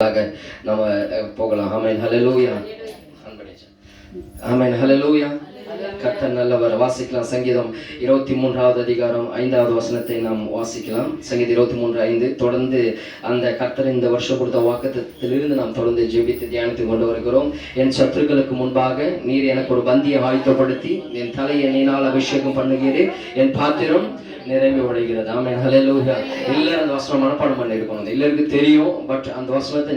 நம்ம போகலாம். ஆமென் ஹல்லேலூயா. ஆமென் ஹல்லேலூயா. கர்த்தர் நல்லவர். வாசிக்கலாம். சங்கீதம் 23வது அதிகாரம் 5வது வசனத்தை நாம் வாசிக்கலாம். சங்கீதம் 23:5. தொடர்ந்து அந்த கர்த்தர் இந்த வருஷம் கொடுத்த வாக்குத்தத்தத்திலிருந்து நாம் தொடர்ந்து ஜெபித்து தியானித்து கொண்டு வருகிறோம். என் சத்துருக்களுக்கு முன்பாக நீர் எனக்கு ஒரு பந்தியை ஆயத்தப்படுத்தி என் தலையை எண்ணெயினால் அபிஷேகம் பண்ணுகிறேன், என் பாத்திரம் நிரம்பி உடைகிறது. ஆமென் ஹல்லேலூயா. எல்லாரும் அந்த வசனம் மனப்பாடம் பண்ணி இருக்கணும். எல்லாருக்கு தெரியும். பட் அந்த வசனத்தை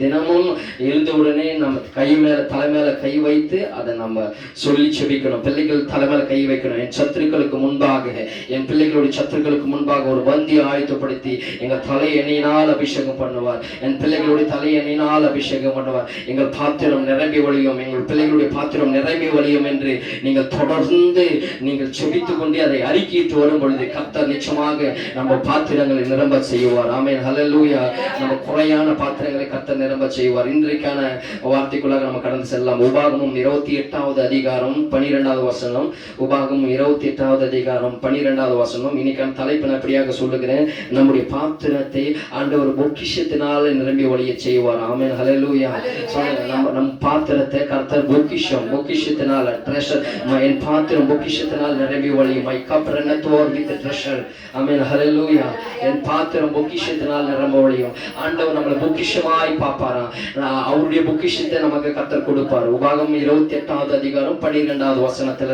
தினமும் எழுந்த உடனே நம்ம கை மேல தலை மேல கை வைத்து அதை நம்ம சொல்லி செபிக்கணும். பிள்ளைகள் தலை மேல கை வைக்கணும். என் சத்துருக்களுக்கு முன்பாக, என் பிள்ளைகளுடைய சத்துருக்களுக்கு முன்பாக ஒரு பந்தியை ஆயத்தப்படுத்தி எங்கள் தலை எண்ணெயினால் அபிஷேகம் பண்ணுவார். என் பிள்ளைகளுடைய தலை எண்ணெயினால் அபிஷேகம் பண்ணுவார். எங்கள் பாத்திரம் நிரம்பி வழியும், எங்கள் பிள்ளைகளுடைய பாத்திரம் நிரம்பி வழியும் என்று நீங்கள் தொடர்ந்து நீங்கள் செபித்துக் கொண்டே அதை அறிக்கையிட்டு வரும் பொழுது கர்த்தர் நிச்சயமாக நம்ம பாத்திரங்களை நிரம்ப செய்வார். ஆமென் ஹல்லேலூயா. நம்ம குறையான பாத்திரங்களை கர்த்தர் நிரம்ப செய்வார். இன்றைக்கான வார்த்தைக்குள்ளாக நம்ம கடந்து செல்லலாம். உபாகமம் 28வது அதிகாரம் 12வது வசனம். உபாகமம் 28வது அதிகாரம் 12வது வசனம். இன்னைக்கான தலைப்பு நான் இப்படியாக சொல்லுகிறேன். நம்முடைய பாத்திரத்தை ஆண்டவர் பொக்கிஷத்தினால நிரம்பி வழிய செய்வார். ஆமென் ஹல்லேலூயா. நம்ம பாத்திரத்தை கர்த்தர் பொக்கிஷத்தினால ட்ரெஷர், என் பாத்திரம் பொக்கிஷத்தினால் நிரம்பி வழியும். My cup runneth over with treasure. Amen hallelujah. என் பாத்திரம் பொக்கிஷத்தினால் நிரம்ப வழியும். ஆண்டவர் நம்மளை பொக்கிஷமாய் பார்ப்பாராம். அவருடைய பொக்கிஷத்தை நமக்கு கர்த்தர் கொடுப்பார். உபாகமம் 28வது அதிகாரம் 12வது வசனத்துல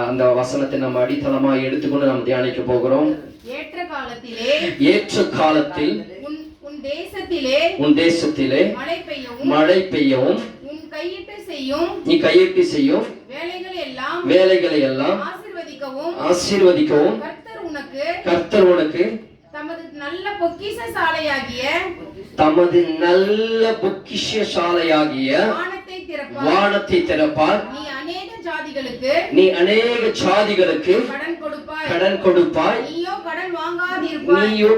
அந்த வசனத்தை நம்ம அடித்தளமாய் எடுத்துக்கொண்டு நாம் தியானிக்க போகிறோம். ஏற்ற காலத்தில் உன் தேசத்திலே மழை பெய்யவும் நீ கையிட்டு செய்யும் வேலைகளை எல்லாம் ஆசீர்வதிக்கவும் கர்த்தர் உனக்கு தமது நல்ல பொக்கிஷசாலையாகிய வானத்தை திறப்பார். நீ அநேக ஜாதிகளுக்கு கடன் கொடுப்பாய், நீயோ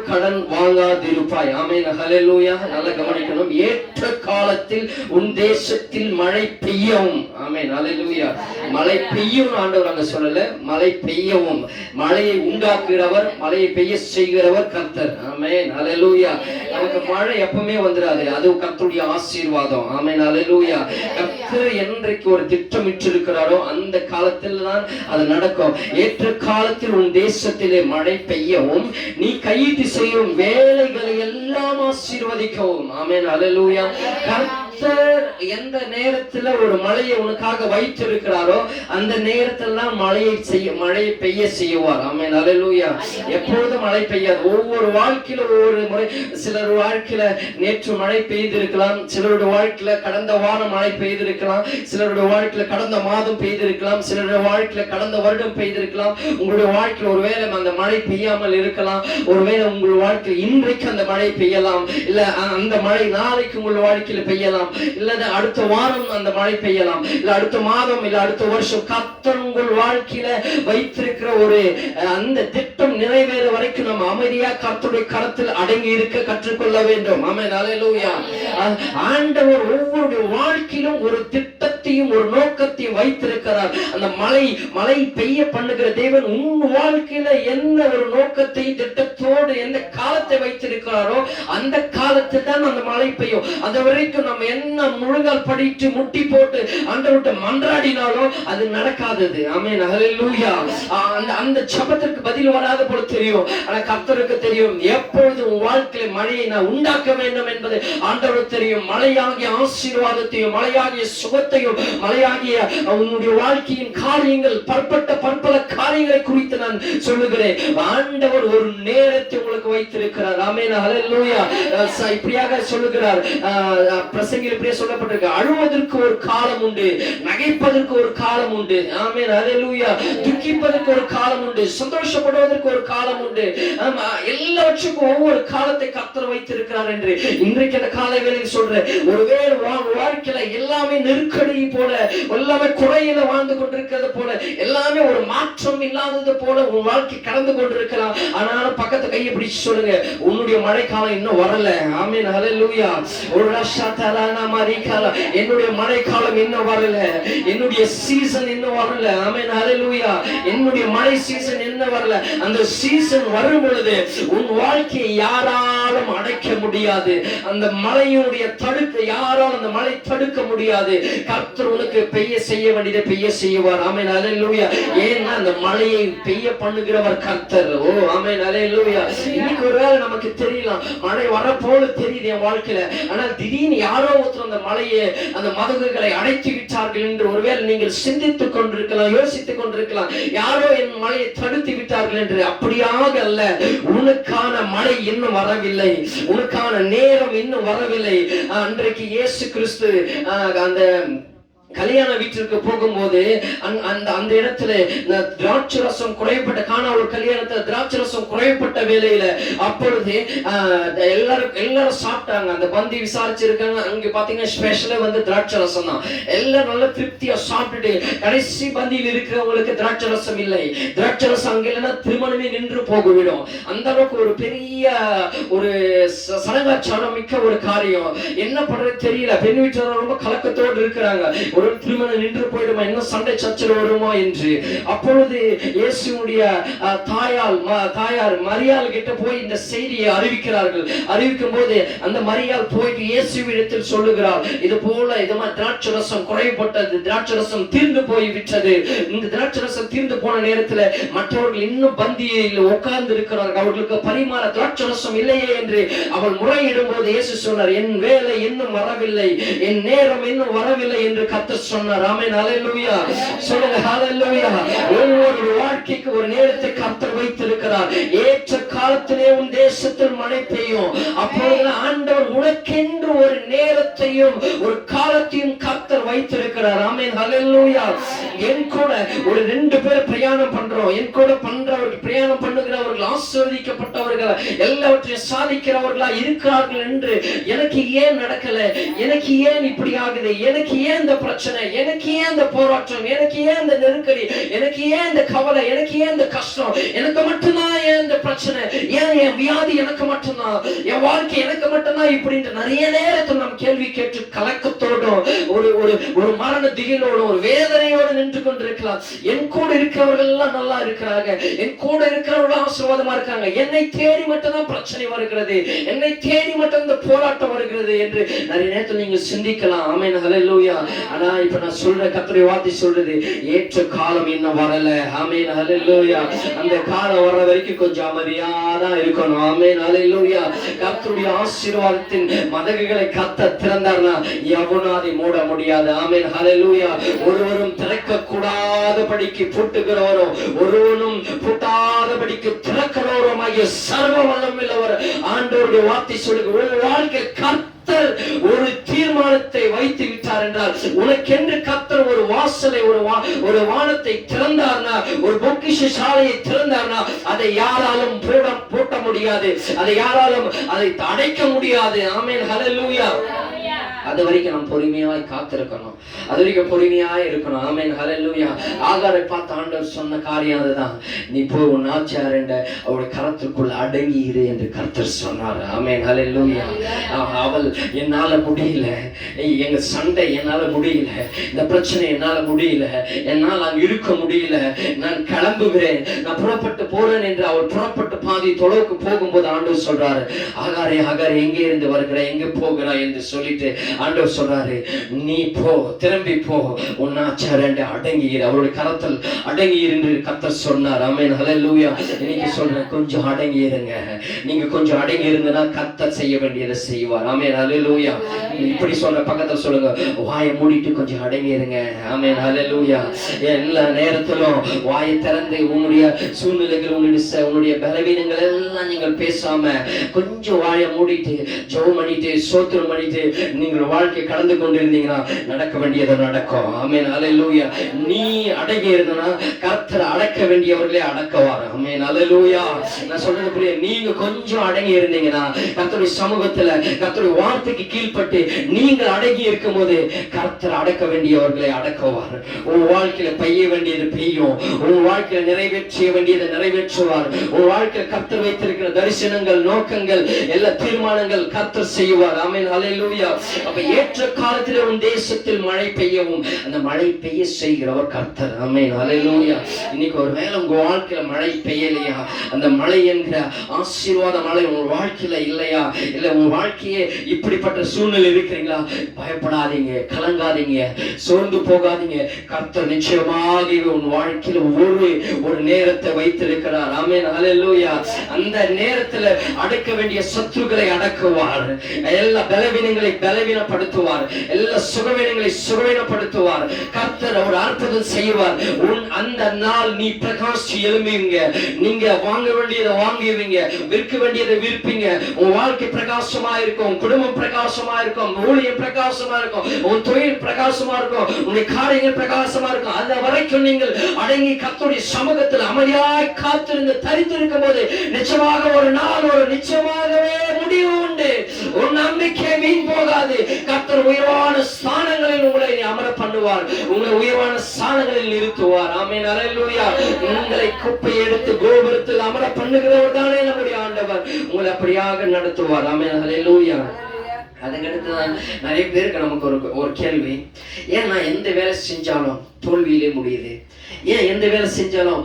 கடன் வாங்காதிருப்பாய். ஆமென் ஹல்லேலூயா. நல்லா கவனிக்கணும். ஏற்ற காலத்தில் உன் தேசத்தில் மழை பெய்யவும். ஆமென் ஹல்லேலூயா. மழை பெய்யும் ஆண்டவர் அங்க சொல்லல, மழை பெய்யவும். மழையை உண்டாக்குகிறவர், மழையை பெய்ய செய்கிறவர் கர்த்தர். ஆமென் ஹல்லேலூயா. நமக்கு மழை எப்பவுமே வந்துடாது, அது கர்த்தருடைய ஆசீர்வாதம். ஆமென் ஹல்லேலூயா. கர்த்தர் என்றைக்கு ஒரு திட்டமிட்டு இருக்கிறாரோ அந்த காலத்தில் தான் அது நடக்கும். ஏற்ற காலத்தில் உன் தேசத்திலே மழை பெய்யவும் நீ கையிட்டு செய்யும் வேலைகளை எல்லாம் ஆசீர்வதிக்கவும். ஆமென் ஹல்லேலூயா. கர்த்தர் எந்த நேரத்துல ஒரு மழையை உனக்காக வைத்திருக்கிறாரோ அந்த நேரத்திலாம் மழையை பெய்ய செய்வார். ஆமென் ஹல்லேலூயா. எப்பொழுதும் மழை பெய்யாது. ஒவ்வொரு வாழ்க்கையில ஒவ்வொரு முறை, சிலர் வாழ்க்கையில நேற்று மழை பெய்திருக்கலாம், சிலருடைய வாழ்க்கையில கடந்த வாரம் மழை பெய்திருக்கலாம், சிலருடைய வாழ்க்கையில கடந்த மாதம் பெய்திருக்கலாம், சிலருடைய வாழ்க்கையில கடந்த வருடம் பெய்திருக்கலாம். உங்களுடைய வாழ்க்கையில ஒருவேளை அந்த மழை பெய்யாமல் இருக்கலாம். ஒருவேளை உங்கள் வாழ்க்கையில் இன்றைக்கு அந்த மழை பெய்யலாம், இல்ல அந்த மழை நாளைக்கு உங்கள் வாழ்க்கையில பெய்யலாம், இல்ல அடுத்த வாரம் அந்த மழை பெய்யலாம், இல்ல அடுத்த மாதம், இல்ல அடுத்த வருஷம். கர்த்தர் உங்கள் வாழ்க்கையில வைத்திருக்கிற ஒரு அந்த திட்டம் நிறைவேற வரைக்கும் நம்ம அமைதியா கர்த்தருடைய கரத்தில் அடங்கி இருக்க கற்றுக்கொள்ள வேண்டும். ஆமென் ஹல்லேலூயா. ஆண்டவர் ஒவ்வொரு வாழ்க்கையிலும் ஒரு திட்டத்தையும் ஒரு நோக்கத்தையும் வைத்திருக்கிறார். அந்த மழை பெய்ய பண்ணுகிற தேவன் உன் வாழ்க்கையில என்ன ஒரு நோக்கத்தை திட்டத்தோடு எந்த காலத்தை வைத்திருக்கிறாரோ அந்த காலத்தை தான் அந்த மழை பெய்யும். அது வரைக்கும் நம்ம என்ன முழுங்கால் படிட்டு முட்டி போட்டு ஆண்டவர்கிட்ட மன்றாடினாலும் அது நடக்காதது. ஆமென் ஹல்லேலூயா. அந்த ஜெபத்திற்கு பதில் வராத போல தெரியும். ஆனா கர்த்தருக்கு தெரியும் எப்பொழுது உன் வாழ்க்கையில மழையை நான் உண்டாக்க வேண்டும் என்பது ஆண்டவருக்கு தெரியும். மழையாகிய ஆசீர்வாதத்தையும், மழையாகிய சுகத்தையும், மழையாகிய உன்னுடைய வாழ்க்கையின் காரியங்கள், பற்பல காரியங்களை குறித்து நான் சொல்லுகிறேன். ஆண்டவர் ஒரு நேரத்தை உங்களுக்கு வைத்திருக்கிறார். ஆமென் ஹல்லேலூயா. இப்படியாக சொல்லுகிறார். பிரசங்கில் இப்படியே சொல்லப்பட்டிருக்கு. அழுவதற்கு ஒரு காலம் உண்டு, நகைப்பதற்கு ஒரு காலம் உண்டு. ஆமென் ஹல்லேலூயா. துக்கிப்பதற்கு ஒரு காலம் உண்டு, சந்தோஷப்படுவதற்கு ஒரு காலம் உண்டு. எல்லாவற்றுக்கும் ஒவ்வொரு காலத்தை கர்த்தர் வைத்திருக்கிறார் என்று இன்றைக்கு அந்த காலை வேளையில் சொல்றேன். ஒருவேளை வாழ்க்கையில எல்லாமே நெருக்கடி நெருக்கடி போல, எல்லாமே குறையில வாழ்ந்து கொண்டிருக்கிறது போல, எல்லாமே ஒரு மாற்றம் இல்லாதது போல உன் வாழ்க்கை கடந்து கொண்டிருக்கலாம். ஆனாலும் பக்கத்து கையை பிடிச்சு சொல்லுங்க, உன்னுடைய மழைக்காலம் இன்னும் வரல. ஆமென், ஹல்லேலூயா. ஒரு ரஷாதலானா மரிகால, என்னுடைய மழைக்காலம் இன்னும் வரல, என்னுடைய சீசன் இன்னும் வரல. ஆமென், ஹல்லேலூயா. என்னுடைய மழை சீசன் இன்னும் வரல. அந்த சீசன் வரும் பொழுது உன் வாழ்க்கையை யாராலும் அடைக்க முடியாது. அந்த மழையுடைய தடுக்க யாராலும் அந்த மழை தடுக்க முடியாது. கர்த்தர் உனக்கு பெய்ய செய்ய வேண்டியதை பெய்ய செய்வார். ஆமென், ஹல்லேலூயா. ஏன்னா அந்த மழையை பெய்ய பண்ணுகிறவர் கர்த்தர். ஓ ஆமென், ஹல்லேலூயா. இன்னைக்கு ஒருவேளை நமக்கு தெரியலாம், மழை வரப்போல தெரியுது என் வாழ்க்கையில, ஆனால் திடீர்னு யாரோ ஒருத்தர் அந்த மழையை, அந்த மதகுகளை அடைத்து விட்டார்கள் என்று ஒருவேளை நீங்கள் சிந்தித்துக் கொண்டிருக்கலாம், யோசித்துக் கொண்டிருக்கலாம். யாரோ என் மழையை தடுத்து விட்டார்கள் என்று. அப்படியாக அல்ல. உனக்கான மழை இன்னும் வரவில்லை, உனக்கான நேரம் இன்னும் வரவில்லை. அன்றைக்கு இயேசு கிறிஸ்து அந்த கல்யாண வீட்டிற்கு போகும்போது அந்த இடத்துல திராட்சரசம் குறையப்பட்ட காணா ஒரு கல்யாணத்துல திராட்சரசம் குறையப்பட்ட வேளையில அப்பொழுது எல்லாரும் சாப்பிட்டாங்க. அந்த பந்தி விசாரிச்சிருக்காங்க. அங்க பாத்தீங்கன்னா ஸ்பெஷலா வந்து திராட்சரசம் தான். எல்லாரும் நல்ல திருப்தியா சாப்பிட்டுட்டு கடைசி பந்தியில் இருக்கிறவங்களுக்கு திராட்சரசம் இல்லை. திராட்சரசம் அங்க இல்லைன்னா திருமணமே நின்று போய்விடும். அந்த அளவுக்கு ஒரு பெரிய ஒரு சடங்காச்சாரம் மிக்க ஒரு காரியம். என்ன பண்றது தெரியல. பெண் வீட்டார் ரொம்ப கலக்கத்தோடு இருக்கிறாங்க. ஒரு திருமணம் நின்று போயிடுமா, என்ன சண்டை சச்சரவு வருமா என்று. அப்பொழுது இயேசுவுடைய தாயார் மரியாள் கிட்ட போய் இந்த செய்தியை அறிவிக்கிறார்கள். அறிவிக்கும் போது அந்த மரியாள் போயிட்டு இயேசுவிடத்தில் சொல்லுகிறார், இது போல திராட்சரசம் குறைபட்டது, திராட்சரசம் தீர்ந்து போய் விட்டது. இந்த திராட்சரசம் தீர்ந்து போன நேரத்தில் மற்றவர்கள் இன்னும் பந்தியில் உட்கார்ந்து இருக்கிறார்கள், அவர்களுக்கு பரிமாற திராட்சரசம் இல்லையே என்று அவள் முறையிடும் போது இயேசு சொன்னார், என் வேலை இன்னும் வரவில்லை, என் நேரம் இன்னும் வரவில்லை என்று கர்த்தர் சொன்னார். ஆமென், ஹல்லேலூயா. சொல்லுங்க ஹல்லேலூயா. ஒவ்வொரு வாழ்க்கைக்கு ஒரு நேரத்தை கர்த்தர் வைத்திருக்கிறார். ஏற்ற காலத்திலே உன் தேசத்தில் மழை பெய்யும். அப்பொழுது ஆண்டவர் உனக்கென்று ஒரு நேரத்தையும் ஒரு காலத்தையும் கர்த்தர் வைத்திருக்கிறார். ஆமென், ஹல்லேலூயா. என் கூட ஒரு 2 பேர் பிரயாணம் பண்றோம். என் கூட பண்றவர்கள், பிரயாணம் பண்ணுகிறவர்கள் ஆசீர்வதிக்கப்பட்டவர்கள், எல்லாவற்றையும் சாதிக்கிறவர்களா இருக்கிறார்கள் என்று எனக்கு ஏன் நடக்கல, எனக்கு ஏன் இப்படி ஆகுது, எனக்கு ஏன் இந்த பிரச்சனை, எனக்கு ஏன் இந்த போராட்டம், எனக்கு ஏன் இந்த நெருக்கடி, எனக்கு ஏன் இந்த கவலை, எனக்கு ஏன் இந்த கஷ்டம், எனக்கு மட்டும்தான் ஏன் இந்த பிரச்சனை, ஏன் என் வியாதி எனக்கு மட்டும்தான், என் வாழ்க்கை எனக்கு மட்டும்தான் இப்படின்ற நிறைய நேரத்தில் நாம் கேள்வி கேட்டு கலக்கத்தோடும் ஒரு மரண திகிலோடும் ஒரு வேதனையோடு நின்று கொண்டிருக்கலாம். என் கூட இருக்கிறவர்கள் எல்லாம் நல்லா இருக்கிறாங்க, என் கூட இருக்கிறவர்கள் ஆசீர்வாதமா இருக்காங்க, என்னை தேடி மட்டும்தான் பிரச்சனை வருகிறது, என்னை தேடி மட்டும் இந்த போராட்டம் வருகிறது என்று நிறைய நேரத்தில் நீங்க சிந்திக்கலாம். ஆமென், ஹல்லேலூயா. ஆனா இப்ப நான் சொல்ற கர்த்தருடைய வார்த்தை சொல்றது, ஏற்ற காலம் இன்னும் வரல. ஆமென், ஹல்லேலூயா. அந்த காலம் வர்ற வரைக்கும் கொஞ்சம் அமைதியாதான் இருக்கணும். ஆமென், ஹல்லேலூயா. கர்த்தருடைய ஆசீர்வாதத்தின் மதகுகளை கர்த்தர் திறந்தார்னா எவனும் அதை மூட முடியாது. ஆமென், ஹல்லேலூயா. ஒருவரும் திறக்க கூடாதபடிக்கு பூட்டுகிறவரும் ஒருவனும் பூட்டாதபடிக்கு திறக்கிறவரும் ஆகிய சர்வ வல்லமையுள்ளவர் ஆண்டவருடைய வார்த்தை சொல்லுங்க. ஒரு வாழ்க்கை ஒரு தீர்மானத்தை வைத்து விட்டார் என்றால், உனக்கென்று கர்த்தர் ஒரு வாசலை, ஒரு வானத்தை திறந்தார்னா, ஒரு பொக்கிஷ சாலையை திறந்தார்னா, அதை யாராலும் போட்ட முடியாது, அதை யாராலும் அதை அடைக்க முடியாது. ஆமென், ஹல்லேலூயா. அது வரைக்கும் நாம் பொறுமையாய் காத்திருக்கணும், அது வரைக்கும் பொறுமையாய் இருக்கணும். ஆமென், ஹல்லேலூயா. ஆகாரை பார்த்து ஆண்டவர் சொன்ன காரியம் அதுதான், நீ போய் உன் ஆச்சாரண்ட அவருடைய கரத்துக்குள் அடங்கி இரு என்று கர்த்தர் சொன்னார். ஆமென், ஹல்லேலூயா. அவள் என்னால முடியல, எங்க சண்டை என்னால முடியல, இந்த பிரச்சனை என்னால முடியல, என்னால் அங்க இருக்க முடியல, நான் கிளம்புகிறேன், நான் புறப்பட்டு போறேன் என்று அவள் புறப்பட்டு பாதி தொலைவுக்கு போகும்போது ஆண்டவர் சொல்றாரு, ஆகாரே ஆகாரே எங்கே இருந்து வருகிற, எங்க போகிறா என்று சொல்லிட்டு ஆண்டவர் சொல்றாரு, நீ போ, திரும்பி போ, உன் ஆச்சாரண்ட அடங்கி இரு, அவருடைய கரத்தில் அடங்கி இருந்து கர்த்தர் சொன்னார். ஆமென், ஹல்லேலூயா. இன்னைக்கு சொல்றேன், கொஞ்சம் அடங்கி இருங்க. நீங்க கொஞ்சம் அடங்கி இருந்தனா கர்த்தர் செய்ய வேண்டியதை செய்வார். ஆமென், ஹல்லேலூயா. இப்படி சொல்ற பக்கத்துல சொல்லுங்க, வாயை மூடிட்டு கொஞ்சம் அடங்கி இருங்க. ஆமென், ஹல்லேலூயா. எல்லா நேரத்திலும் வாயை திறந்து உன்னுடைய சூழ்நிலைகள், உன்னுடைய பலவீனங்கள் எல்லாம் நீங்கள் பேசாம கொஞ்சம் வாயை மூடிட்டு ஜெபம் பண்ணிட்டு ஸ்தோத்திரம் பண்ணிட்டு நீங்கள் வாழ்க்கை கடந்து கொண்டிருந்தீங்கன்னா நடக்க வேண்டியது நடக்கும். ஆமென், ஹல்லேலூயா. நீ அடங்கி இருந்தனா கர்த்தர் அடக்க வேண்டியவர்களே அடக்குவார். ஆமென், ஹல்லேலூயா. நான் சொல்றது புரிய, நீங்க கொஞ்சம் அடங்கி இருந்தீங்கன்னா கர்த்தருடைய சமூகத்துல கர்த்தருடைய வார்த்தைக்கு கீழ்ப்பட்டு நீங்கள் அடங்கி இருக்கும் போது கர்த்தர் அடக்க வேண்டியவர்களை அடக்குவார். உன் வாழ்க்கையில பெய்ய வேண்டியது பெய்யும், உன் வாழ்க்கையில நிறைவேற்ற வேண்டியதை நிறைவேற்றுவார். உன் வாழ்க்கையில் கர்த்தர் வைத்திருக்கிற தரிசனங்கள், நோக்கங்கள், எல்லா தீர்மானங்கள் கர்த்தர் செய்வார். ஆமென், ஹல்லேலூயா. அப்ப ஏற்ற காலத்தில் உன் தேசத்தில் மழை பெய்யவும் அந்த மழை பெய்ய செய்கிறவர் கர்த்தர். ஆமென், ஹல்லேலூயா. இன்னைக்கு ஒரு வேளை உங்க வாழ்க்கையில மழை பெய்யலையா, அந்த மழை என்கிற ஆசீர்வாத மழை உங்க வாழ்க்கையில இல்லையா, இல்ல உங்க வாழ்க்கையே இப்படிப்பட்ட சூழ்நிலை இருக்கிறீங்களா, பயப்படாதீங்க, கலங்காதீங்க, சோர்ந்து போகாதீங்க. கர்த்தர் நிச்சயமாக உன் வாழ்க்கையில ஒரு நேரத்தை வைத்திருக்கிறார். ஆமென், ஹல்லேலூயா. அந்த நேரத்துல அடக்க வேண்டிய சத்துருக்களை அடக்குவார், எல்லா பலவீனங்களை பலவீனப்படுத்துவார், எல்லா சுகவீனங்களை சுகவீனப்படுத்துவார். கர்த்தர் ஒரு அற்புதம் செய்வார். அந்த நாள் நீ பிரகாசி எழும்புவீங்க, நீங்க வாங்க வேண்டியதை வாங்குவீங்க, விற்க வேண்டியதை விற்பீங்க. உன் வாழ்க்கை பிரகாசமா இருக்கும், குடும்பம் பிரகாசமா இருக்கும், ஊழியம் பிரகாசமா இருக்கும், உன் தொழில் பிரகாசமா இருக்கும், உன்னுடைய காரியங்கள் பிரகாசமா இருக்கும். அந்த வரைக்கும் நீங்கள் அடங்கி கர்த்தருடைய சமூகத்தில் அமைதியாய் காத்திருந்து தரித்திருக்கும் போது நிச்சயமாக ஒரு நாள் நிச்சயமாகவே முடிவு உண்டு. உன் நம்பிக்கை வீண் போகாது. கர்த்தர் உயர்வான ஸ்தானங்களில் உங்களை அமர பண்ணுவார், உங்களை உயர்வான ஸ்தானங்களில் நிறுத்துவார். ஆமென், ஹல்லேலூயா. உங்களை குப்பை எடுத்து கோபுரத்தில் அமர பண்ணுகிறவர் தானே நம்முடைய ஆண்டவர். உங்களை அப்படியாக நடத்துவார். ஆமென், ஹல்லேலூயா. அதுக்கடுத்துதான் நிறைய பேருக்கு நமக்கு ஒரு கேள்வி, ஏன் நான் எந்த வேலை செஞ்சாலும் தோல்வியிலே முடியுது, ஏன் எந்த வேலை செஞ்சாலும்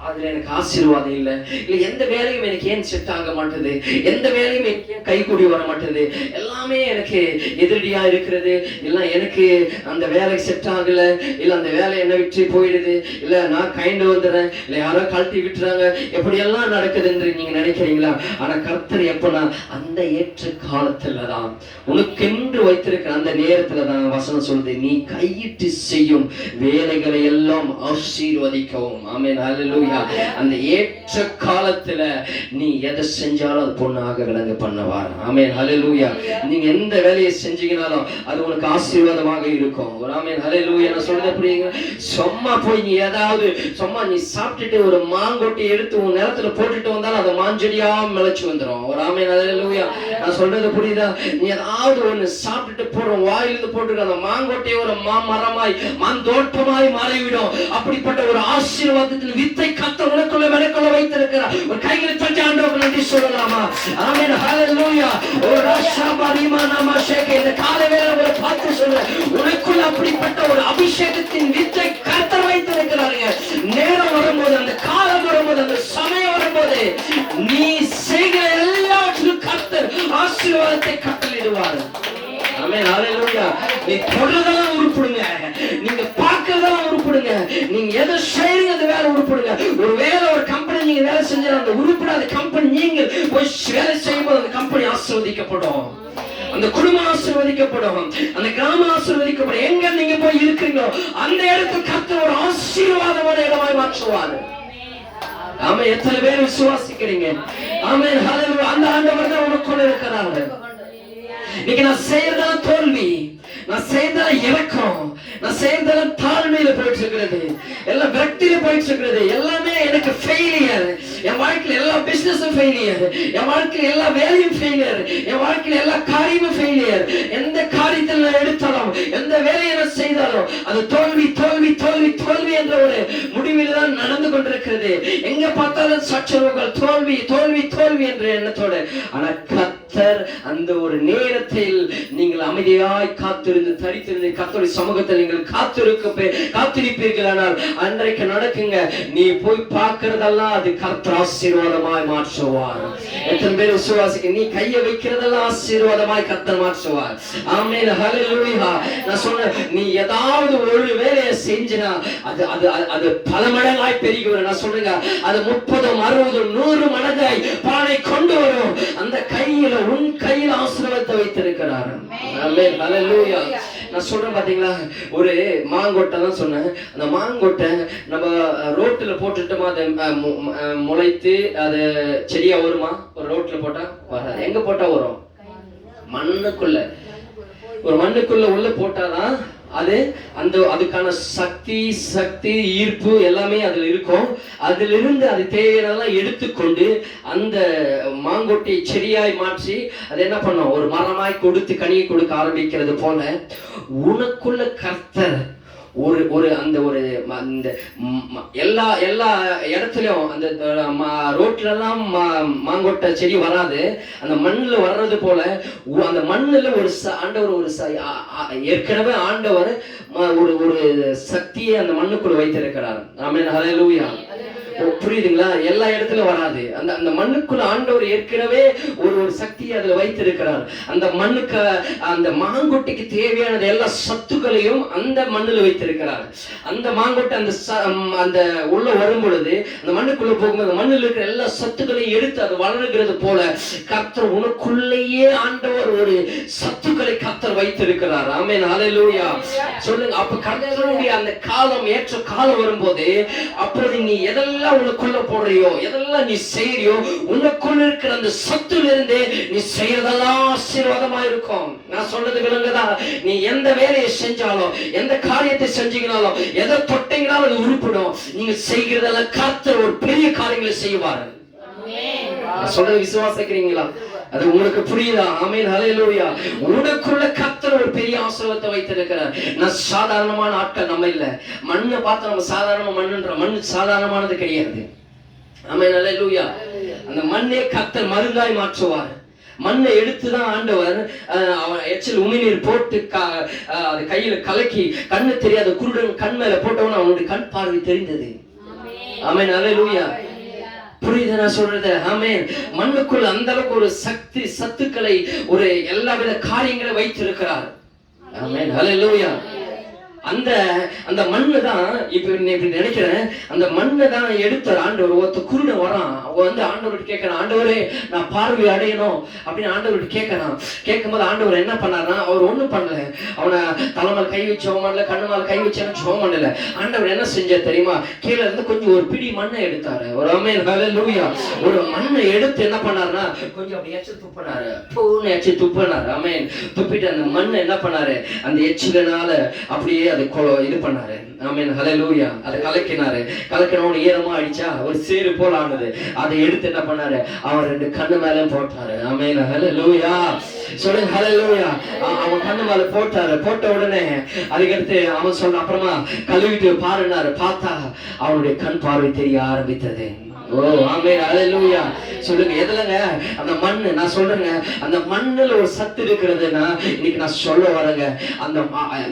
அதுல எனக்கு ஆசீர்வாதம் இல்லை, இல்ல எந்த வேலையும் எனக்கு ஏன் செட் ஆக மாட்டேது, எந்த வேலையும் எனக்கு ஏன் கைகூடி வர மாட்டேது, எல்லாமே எனக்கு எதிரடியா இருக்கிறது, இல்ல எனக்கு அந்த வேலை செட் ஆகல, இல்ல அந்த வேலை என்ன விட்டு போயிடுது, இல்ல நான் கைண்டு வந்துடுறேன், இல்ல யாரோ கழட்டி விட்டுறாங்க, எப்படி எல்லாம் நடக்குது என்று நீங்க நினைக்கிறீங்களா? ஆனா கர்த்தர் எப்பனா அந்த ஏற்ற காலத்துலதான், உனக்கென்று வைத்திருக்கிற அந்த நேரத்துலதான் வசனம் சொல்லுது, நீ கையிட்டு செய்யும் வேலைகளை எல்லாம் ஆசீர்வதிக்கவும். ஆமென், ஹல்லேலூயா. அந்த ஏற்ற காலத்துல நீ எதை செஞ்சாலும் அது பொண்ணாக விளங்க பண்ணுவார். ஆமென், ஹல்லேலூயா. நீங்க எந்த வேலையை செஞ்சீங்கனாலும் அது உனக்கு ஆசீர்வாதமாக இருக்கும். ஆமென், ஹல்லேலூயா. நான் சொல்றது புரியுங்க? சும்மா போய் நீ ஏதாவது சும்மா நீ சாப்பிட்டுட்டு ஒரு மாங்கொட்டி எடுத்து உன் நிலத்துல போட்டுட்டு வந்தாலும் அதை மாஞ்செடியா மிளச்சு வந்துடும். ஒரு ஆமென், ஹல்லேலூயா. நான் சொல்றது புரியுதா? நீ ஏதாவது ஒண்ணு சாப்பிட்டுட்டு போற வாயிலிருந்து போட்டுருக்க அந்த மாங்கொட்டையை ஒரு மரமாய் மாந்தோட்டமாய் மாறிவிடும். அப்படிப்பட்ட ஒரு ஆசீர்வாதத்தின் வித்தை கர்த்தர் உனக்குள்ள மெனக்குள்ள வைத்திருக்கிறார். ஒரு கைகளை தட்டி ஆண்டவருக்கு நன்றி சொல்லலாமா? ஆமென், ஹல்லேலூயா. ஒரு ராஷாபாரிமா நமஷேகே இந்த காலைவேளை ஒரு பார்த்து சொல்ற, உனக்குள்ள அப்படிப்பட்ட ஒரு அபிஷேகத்தின் வித்தை கர்த்தர் வைத்திருக்கிறாருங்க. நேரம் வரும்போது, அந்த காலம் வரும்போது, அந்த சமயம் வரும்போது நீ செய்கிற எல்லாவற்றிலும் கர்த்தர் ஆசீர்வாதத்தை கட்டளையிடுவார். ஆமென், ஹல்லேலூயா. நீ தொடர்றதெல்லாம் உருப்படுங்க, நீங்க பார்க்கறதெல்லாம் உருப்படுங்க, நீங்க எதை செய்றீங்க அது வேலை உருப்படுங்க. ஒரு வேலை ஒரு கம்பெனி நீங்க வேலை செஞ்சா அந்த உருப்படாத கம்பெனி நீங்க போய் வேலை செய்யும்போது அந்த கம்பெனி ஆசீர்வதிக்கப்படும், அந்த குடும்பம் ஆசீர்வதிக்கப்படும், அந்த கிராமம் ஆசீர்வதிக்கப்படும். எங்க நீங்க போய் இருக்கிறீங்களோ அந்த இடத்துக்கு கர்த்தர் ஒரு ஆசீர்வாதமான இடமாய் மாற்றுவார். ஆமென். எத்தனை பேர் விசுவாசிக்கிறீங்க? ஆமென், ஹல்லேலூயா. அந்த ஆண்டவர் தான் உனக்குள்ள இருக்கிறார். இன்னைக்கு நான் செய்யறதெல்லாம் தோல்வி, நான் செய்யறதெல்லாம் இறக்கம், நான் செய்யறதெல்லாம் தாழ்மையில போயிட்டு இருக்கிறது, எல்லாம் விரக்தியில போயிட்டு இருக்கிறது, எல்லாமே எனக்கு ஃபெயிலியர். என் வாழ்க்கையில எல்லா பிசினஸும் ஃபெயிலியர், என் வாழ்க்கையில எல்லா வேலையும் ஃபெயிலியர், என் வாழ்க்கையில எல்லா காரியமும் ஃபெயிலியர். எந்த காரியத்தில் நான் எடுத்தாலும், எந்த வேலையை நான் செய்தாலும் அது தோல்வி தோல்வி தோல்வி தோல்வி என்ற ஒரு முடிவில் தான் நடந்து கொண்டிருக்கிறது. எங்க பார்த்தாலும் சச்சரவுகள், தோல்வி தோல்வி தோல்வி என்ற எண்ணத்தோடு. ஆனா கர்த்தர் அந்த ஒரு நேரத்தில் நீங்கள் அமைதியாய் காத்திருந்து தரித்திருந்து கர்த்தருடைய சமூகத்தில் நீங்கள் காத்திருப்பீர்கள். ஆனால் அன்றைக்கு நடக்குங்க, நீ போய் பார்க்கிறதெல்லாம் அது கர்த்தர் ஆசீர்வாதமாய் மாற்றுவார். எத்தனை பேர் விசுவாசிக்க? நீ கையை வைக்கிறதெல்லாம் ஆசீர்வாதமாய் கர்த்தர் மாற்றுவார். ஆமென், ஹல்லேலூயா. நான் சொன்னேன், நீ ஏதாவது ஒரு வேலையை செஞ்சினா அது அது அது பல மடங்காய் பெருகி வரும். நான் சொல்றேங்க, அது 30, 60, 100 மடங்காய் பானை கொண்டு வரும். அந்த கையில உன் கையில் ஆசீர்வாதத்தை வைத்திருக்கிறார். ஆமென், ஹல்லேலூயா. நான் சொல்றேன் பாத்தீங்களா, ஒரு மாங்கொட்டை தான் சொன்னேன். அந்த மாங்கொட்டை நம்ம ரோட்டுல போட்டுட்டோமா, அது முளைத்து அது செடியா வருமா? ஒரு ரோட்ல போட்டா வராது. எங்க போட்டா வரும்? மண்ணுக்குள்ள. ஒரு மண்ணுக்குள்ள உள்ள போட்டாதான் அது அதுக்கான சக்தி ஈர்ப்பு எல்லாமே அதுல இருக்கும். அதுல இருந்து அது தேவையானதெல்லாம் எடுத்துக்கொண்டு அந்த மாங்கொட்டை செடியாய் மாற்றி அது என்ன பண்ணும், ஒரு மரமாய் கொடுத்து கனியை கொடுக்க ஆரம்பிக்கிறது போல உனக்குள்ள கர்த்தர் ஒரு அந்த எல்லா இடத்துலயும் அந்த ரோட்ல எல்லாம் மாங்கொட்டை செடி வராது, அந்த மண்ணுல வர்றது போல அந்த மண்ணுல ஒரு ஆண்டவர் ஏற்கனவே ஆண்டவர் ஒரு சக்தியை அந்த மண்ணுக்குள்ள வைத்திருக்கிறார். ஆமென், ஹல்லேலூயா. புரியுதுங்களா? எல்லா இடத்துலயும் வராது. அந்த மண்ணுக்குள்ள ஆண்டவர் ஏற்கனவே ஒரு சக்தியை அதுல வைத்திருக்கிறார். அந்த மண்ணுக்கு அந்த மாங்கொட்டைக்கு தேவையானது எல்லா சத்துக்களையும் அந்த மண்ணுல வைத்திருக்கிறார். அந்த மாங்கொட்டை அந்த உள்ள வரும் பொழுது அந்த மண்ணுக்குள்ள போகும்போது அந்த மண்ணில் இருக்கிற எல்லா சத்துக்களையும் எடுத்து அது வளர்கிறது போல கர்த்தர் உனக்குள்ளேயே ஆண்டவர் ஒரு சத்துக்களை கர்த்தர் வைத்திருக்கிறார். ஆமென், ஹல்லேலூயா. சொல்லுங்க. அப்ப கர்த்தருடைய அந்த காலம், ஏற்ற காலம் வரும்போது அப்பொழுது நீ எதெல்லாம் உனக்குள்ள போடுறியோ, எதெல்லாம் நீ செய்யறியோ, உனக்குள்ள இருக்கிற அந்த சத்துல இருந்தே நீ செய்யறதெல்லாம் ஆசீர்வாதமா இருக்கும். நான் சொல்றது விளங்குதா? நீ எந்த வேலையை செஞ்சாலும், எந்த காரியத்தை செஞ்சீங்கனாலும், எதை தொட்டீங்கனாலும் அது உருப்படும். நீங்க செய்கிறதெல்லாம் கர்த்தர் ஒரு பெரிய காரியங்களை செய்வார். நான் சொல்றது விசுவாசிக்கிறீங்களா? அது உங்களுக்கு புரியுதா? ஆமென், ஹல்லேலூயா. உனக்குள்ள கர்த்தர் ஒரு பெரிய ஆசீர்வாதத்தை வைத்திருக்கிறார். நான் சாதாரணமான ஆட்கள் நம்ம இல்ல. மண்ணை பார்த்து நம்ம சாதாரண மண் சாதாரணமானது கிடையாது. ஆமென், ஹல்லேலூயா. அந்த மண்ணே கர்த்தர் மருந்தாய் மாற்றுவார். மண்ணை எடுத்துதான் ஆண்டவர் எச்சில் உமிழ்நீர் போட்டு அது கையில கலக்கி கண்ணு தெரியாத குருடன் கண் மேல போட்டவன அவனுடைய கண் பார்வை தெரிந்தது. ஆமென், ஹல்லேலூயா. புரியுது நான் சொல்றது? ஆமென். மண்ணுக்குள்ள அந்த அளவுக்கு ஒரு சத்துக்களை ஒரு எல்லா வித காரியங்களை வைத்திருக்கிறார். ஆமென், ஹல்லேலூயா. அந்த மண்ணு தான் இப்ப நினைக்கிறேன், அந்த மண்ணை தான் எடுத்த ஆண்டவர். ஒருத்த குருடன் வரான், ஆண்டவர்கிட்ட கேட்கறான், ஆண்டவரே நான் பார்வை அடையணும் அப்படின்னு ஆண்டவர்கிட்ட கேட்கறான். கேட்கும்போது ஆண்டவர் என்ன பண்ணாருன்னா, அவர் ஒண்ணும் பண்ணல. அவனை தலைமையில் கை வச்சு ஜெபம் பண்ணல, கண்ணு மேல கை வச்சு ஜெபம் பண்ணல. ஆண்டவர் என்ன செஞ்சார் தெரியுமா? கீழே இருந்து கொஞ்சம் ஒரு பிடி மண்ணை எடுத்தாரு. ஒரு ஆமென், ஹல்லேலூயா. ஒரு மண்ணை எடுத்து என்ன பண்ணாருன்னா கொஞ்சம் அப்படி எச்சு துப்பினாரு. பூன்னு எச்சு துப்பினாரு. ஆமென். துப்பிட்டு அந்த மண்ணை என்ன பண்ணாரு, அந்த எச்சிலனால அப்படியே அது இது பண்ணாரு. ஆமென், ஹல்லேலூயா. அதை கலக்கினவன் ஈரமா அடிச்சா ஒரு சேரு போல ஆனது. அதை எடுத்து என்ன பண்ணாரு, அவன் 2 கண்ணு மேல போட்டாரு. ஆமென், ஹல்லேலூயா. சொல்லுங்க, ஹல்லேலூயா. அவன் கண்ணு மேல போட்டாரு. போட்ட உடனே அதுக்கடுத்து அவன் சொன்ன அப்புறமா கழுவிட்டு பாருனாரு. பார்த்தா அவனுடைய கண் பார்வை தெரிய ஆரம்பித்தது. ஓ ஆமென், ஹல்லேலூயா. சொல்லுங்க, எதுலங்க? அந்த மண்ணு. நான் சொல்றேங்க, அந்த மண்ணுல ஒரு சத்து இருக்கிறதுன்னா இன்னைக்கு நான் சொல்ல வரேங்க. அந்த